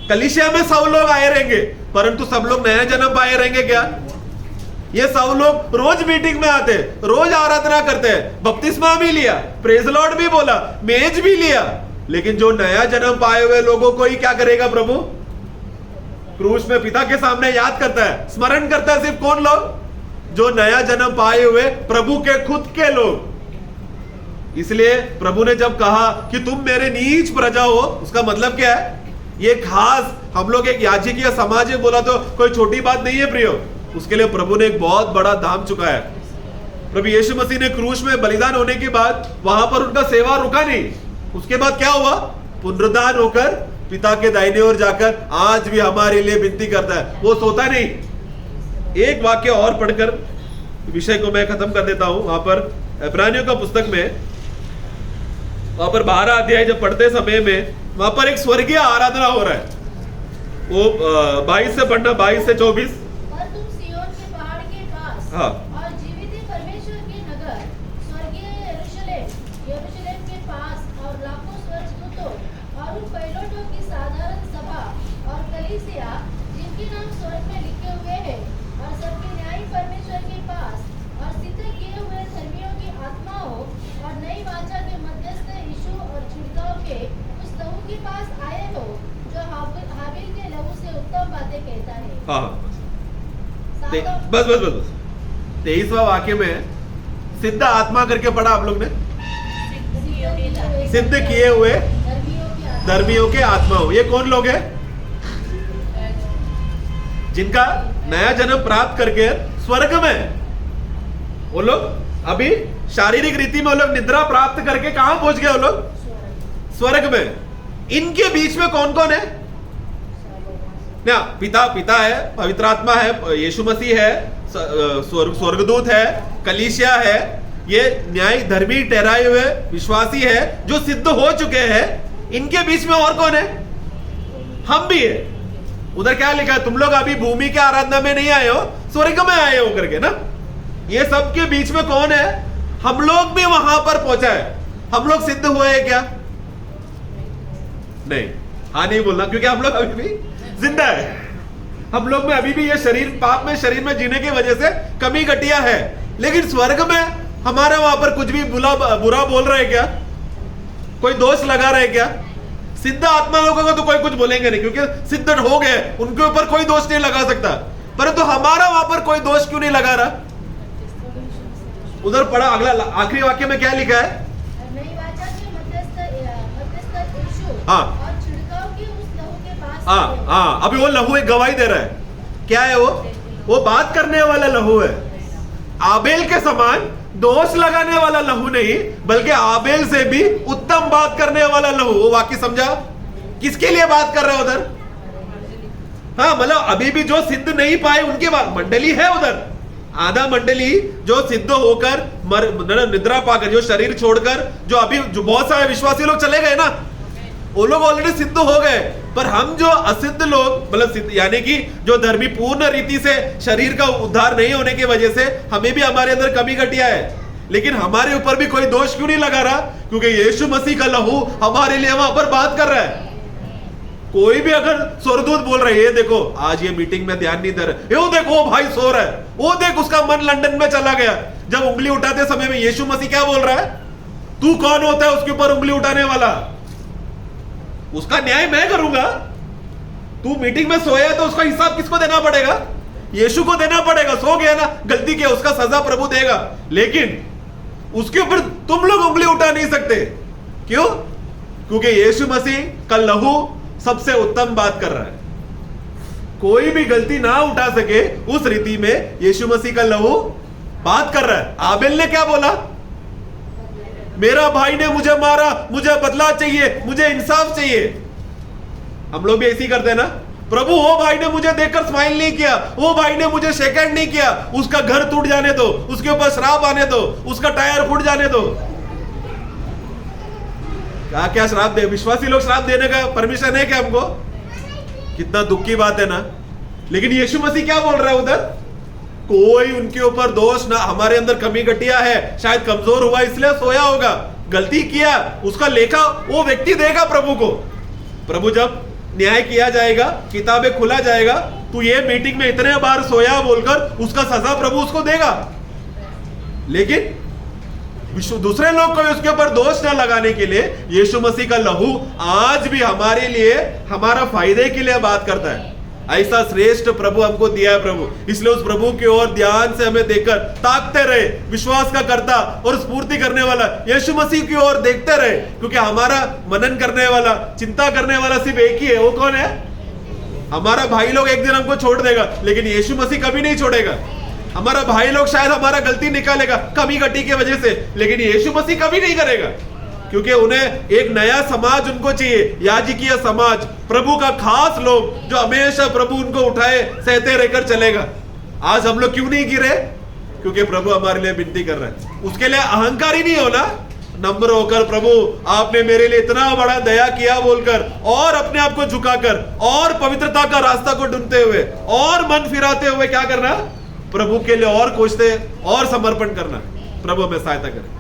कलीसिया में सब लोग आए रहेंगे परंतु सब लोग नया जन्म पाए रहेंगे क्या? ये सब लोग रोज मीटिंग में आते, रोज आराधना करते हैं, बपतिस्मा भी लिया, प्रेज लॉर्ड भी बोला, मेज भी लिया, लेकिन जो नया जन्म पाए हुए लोगों को ही क्या करेगा प्रभु? क्रूस में पिता के सामने याद करता है, स्मरण करता है। सिर्फ कौन लोग? जो नया जन्म पाए हुए प्रभु के खुद के लोग। इसलिए प्रभु ने जब कहा कि तुम मेरे नीच प्रजा हो, उसका मतलब क्या है? ये खास हम लोग एक याजकीय समाज में बोला तो कोई छोटी बात नहीं है प्रियो। उसके लिए प्रभु ने एक बहुत बड़ा दाम चुकाया है। प्रभु यीशु मसीह ने क्रूस में बलिदान होने के बाद वहां पर उनका सेवा रुका नहीं। उसके बाद क्या हुआ? पुनरुद्धार होकर पिता के दाहिने ओर जाकर आज भी हमारे लिए विनती करता है, वो सोता नहीं। एक वाक्य और पढ़कर विषय को मैं खत्म कर देता हूं। वहां पर इब्रानियों का पुस्तक में वहां पर 12 अध्याय जब पढ़ते समय में वहां पर एक स्वर्गीय आराधना हो रहा है। वो 22 से पढ़ना, 22 से 24। और तुम सिय्योन के पहाड़ के पास हाँ। और जीवित परमेश्वर के नगर स्वर्गीय यरूशलेम के पास और लाखों स्वर्गदूतों और उन पैलोटों की साधारण सभा और कलीसिया जिनके नाम स्वर्ग में लिखे हुए हैं और सबके न्यायी परमेश्वर के पास और सिद्ध किए हुए धर्मियों की आत्माओं और नई वाचा के मध्यस्थ यीशु और छिड़काव के उस लहू के पास आए हो जो हाबिल के लहू से उत्तम बातें कहता है। हाँ बस 23वां वाक्य में सिद्ध आत्मा करके पढ़ा आप लोग ने, सिद्ध किए हुए धर्मियों के आत्माओं। ये कौन लोग हैं? जिनका नया जन्म प्राप्त करके स्वर्ग में वो लोग अभी शारीरिक रीति में वो लोग निद्रा प्राप्त करके कहां पहुंच गए? वो लोग स्वर्ग में। इनके बीच में कौन कौन है? ना पिता है, पवित्र आत्मा है, यीशु मसीह है, स्वर्गदूत है, कलीसिया है, ये न्याय धर्मी ठहराए हुए विश्वासी है जो सिद्ध हो चुके हैं। इनके बीच में और कौन है? हम भी है। उधर क्या लिखा है? तुम लोग अभी भूमि के आराधना में नहीं आए हो, स्वर्ग में आए हो करके ना। ये सब के बीच में कौन है? हम लोग भी वहां पर पहुंचा है। हम लोग सिद्ध हुए हैं क्या? नहीं, हाँ नहीं बोलना, क्योंकि हम लोग अभी भी जिंदा है। हम लोग में अभी भी ये शरीर पाप में शरीर में जीने की वजह से कमी घटिया है, लेकिन स्वर्ग में हमारे वहां पर कुछ भी बुरा बोल रहे क्या? कोई दोष लगा रहे क्या? सिद्ध आत्मा लोगों को तो कोई कुछ बोलेंगे नहीं, क्योंकि सिद्ध हो गए, उनके ऊपर कोई दोष नहीं लगा सकता। परंतु हमारा वहां पर कोई दोष क्यों नहीं लगा रहा? उधर पढ़ा अगला आखिरी वाक्य में क्या लिखा है? नई वाचा के मध्यस्थ यीशु हाँ। और छिड़काव के उस लहू के पास हाँ, अभी वो लहू एक गवाही दे रहा है। क्या है वो बात करने वाला लहू है। आबेल के समान दोष लगाने वाला लहू नहीं, बल्कि आबेल से भी उत्तम बात करने वाला लहू। वो वाक्य समझा? किसके लिए बात कर रहे हो उधर? हाँ, मतलब अभी भी जो सिद्ध नहीं पाए उनके बाद मंडली है उधर। आधा मंडली जो सिद्ध होकर निद्रा पाकर, जो शरीर छोड़कर, जो अभी जो बहुत सारे विश्वासी लोग चले गए ना, वो लोग ऑलरेडी सिद्ध हो गए। पर हम जो असिद्ध लोग, मतलब यानी कि जो धर्मी पूर्ण रीति से शरीर का उद्धार नहीं होने की वजह से हमें भी हमारे अंदर कमी घटिया है, लेकिन हमारे ऊपर भी कोई दोष क्यों नहीं लगा रहा? क्योंकि यीशु मसीह का लहू हमारे लिए वहां पर बात कर रहा है। कोई भी अगर स्वर्गदूत बोल रहे, ये देखो आज ये मीटिंग में ध्यान नहीं दे रहे, वो देखो भाई सो रहा है, वो देख उसका मन लंदन में चला गया, जब उंगली उठाते समय में यीशु मसीह क्या बोल रहा है? तू कौन होता है उसके ऊपर उंगली उठाने वाला? उसका न्याय मैं करूंगा। तू मीटिंग में सोया तो उसका हिसाब किसको देना पड़ेगा? यीशु को देना पड़ेगा। सो गया ना, गलती किया, उसका सजा प्रभु देगा, लेकिन उसके ऊपर तुम लोग उंगली उठा नहीं सकते। क्यों? क्योंकि यीशु मसीह का लहू सबसे उत्तम बात कर रहा है। कोई भी गलती ना उठा सके उस रीति में यीशु मसीह का लहू बात कर रहा है। आबेल ने क्या बोला? मेरा भाई ने मुझे मारा, मुझे बदला चाहिए, मुझे इंसाफ चाहिए। हम लोग भी ऐसे ही करते हैं ना। प्रभु वो भाई ने मुझे देखकर स्माइल नहीं किया, वो भाई ने मुझे शेक हैंड नहीं किया, उसका घर टूट जाने दो, उसके ऊपर श्राप आने दो, उसका टायर फूट जाने दो। क्या क्या श्राप दे, विश्वासी लोग श्राप देने का परमिशन है क्या हमको? कितना दुख की बात है ना। लेकिन यीशु मसीह क्या बोल रहा है उधर? कोई उनके ऊपर दोष ना, हमारे अंदर कमी घटिया है, शायद कमजोर हुआ इसलिए सोया होगा, गलती किया, उसका लेखा वो व्यक्ति देगा प्रभु को। प्रभु जब न्याय किया जाएगा, किताबें खुला जाएगा, तो ये मीटिंग में इतने बार सोया बोलकर उसका सजा प्रभु उसको देगा। लेकिन दूसरे लोग को उसके ऊपर दोष न लगाने के लिए यीशु मसीह का लहू आज भी हमारे लिए, हमारा फायदे के लिए बात करता है। ऐसा श्रेष्ठ प्रभु हमको दिया है प्रभु, इसलिए उस प्रभु की ओर ध्यान से हमें देखकर ताकते रहे। विश्वास का कर्ता और स्फूर्ति करने वाला यीशु मसीह की ओर देखते रहे, क्योंकि हमारा मनन करने वाला, चिंता करने वाला सिर्फ एक ही है। वो कौन है? हमारा भाई लोग एक दिन हमको छोड़ देगा, लेकिन यीशु मसीह कभी नहीं छोड़ेगा। हमारा भाई लोग शायद हमारा गलती निकालेगा कमी घटी की वजह से, लेकिन यीशु मसीह कभी नहीं करेगा, क्योंकि उन्हें एक नया समाज उनको चाहिए, याजकीय समाज, प्रभु का खास लोग जो हमेशा प्रभु उनको उठाए सहते रहकर चलेगा। आज हम लोग क्यों नहीं गिरे? क्योंकि प्रभु हमारे लिए विनती कर रहा है। उसके लिए अहंकारी नहीं होना, नम्र होकर प्रभु आपने मेरे लिए इतना बड़ा दया किया बोलकर, और अपने आप को झुकाकर, और पवित्रता का रास्ता को ढूंढते हुए, और मन फिराते हुए क्या करना? प्रभु के लिए और कोसते और समर्पण करना। प्रभु हमें सहायता करे।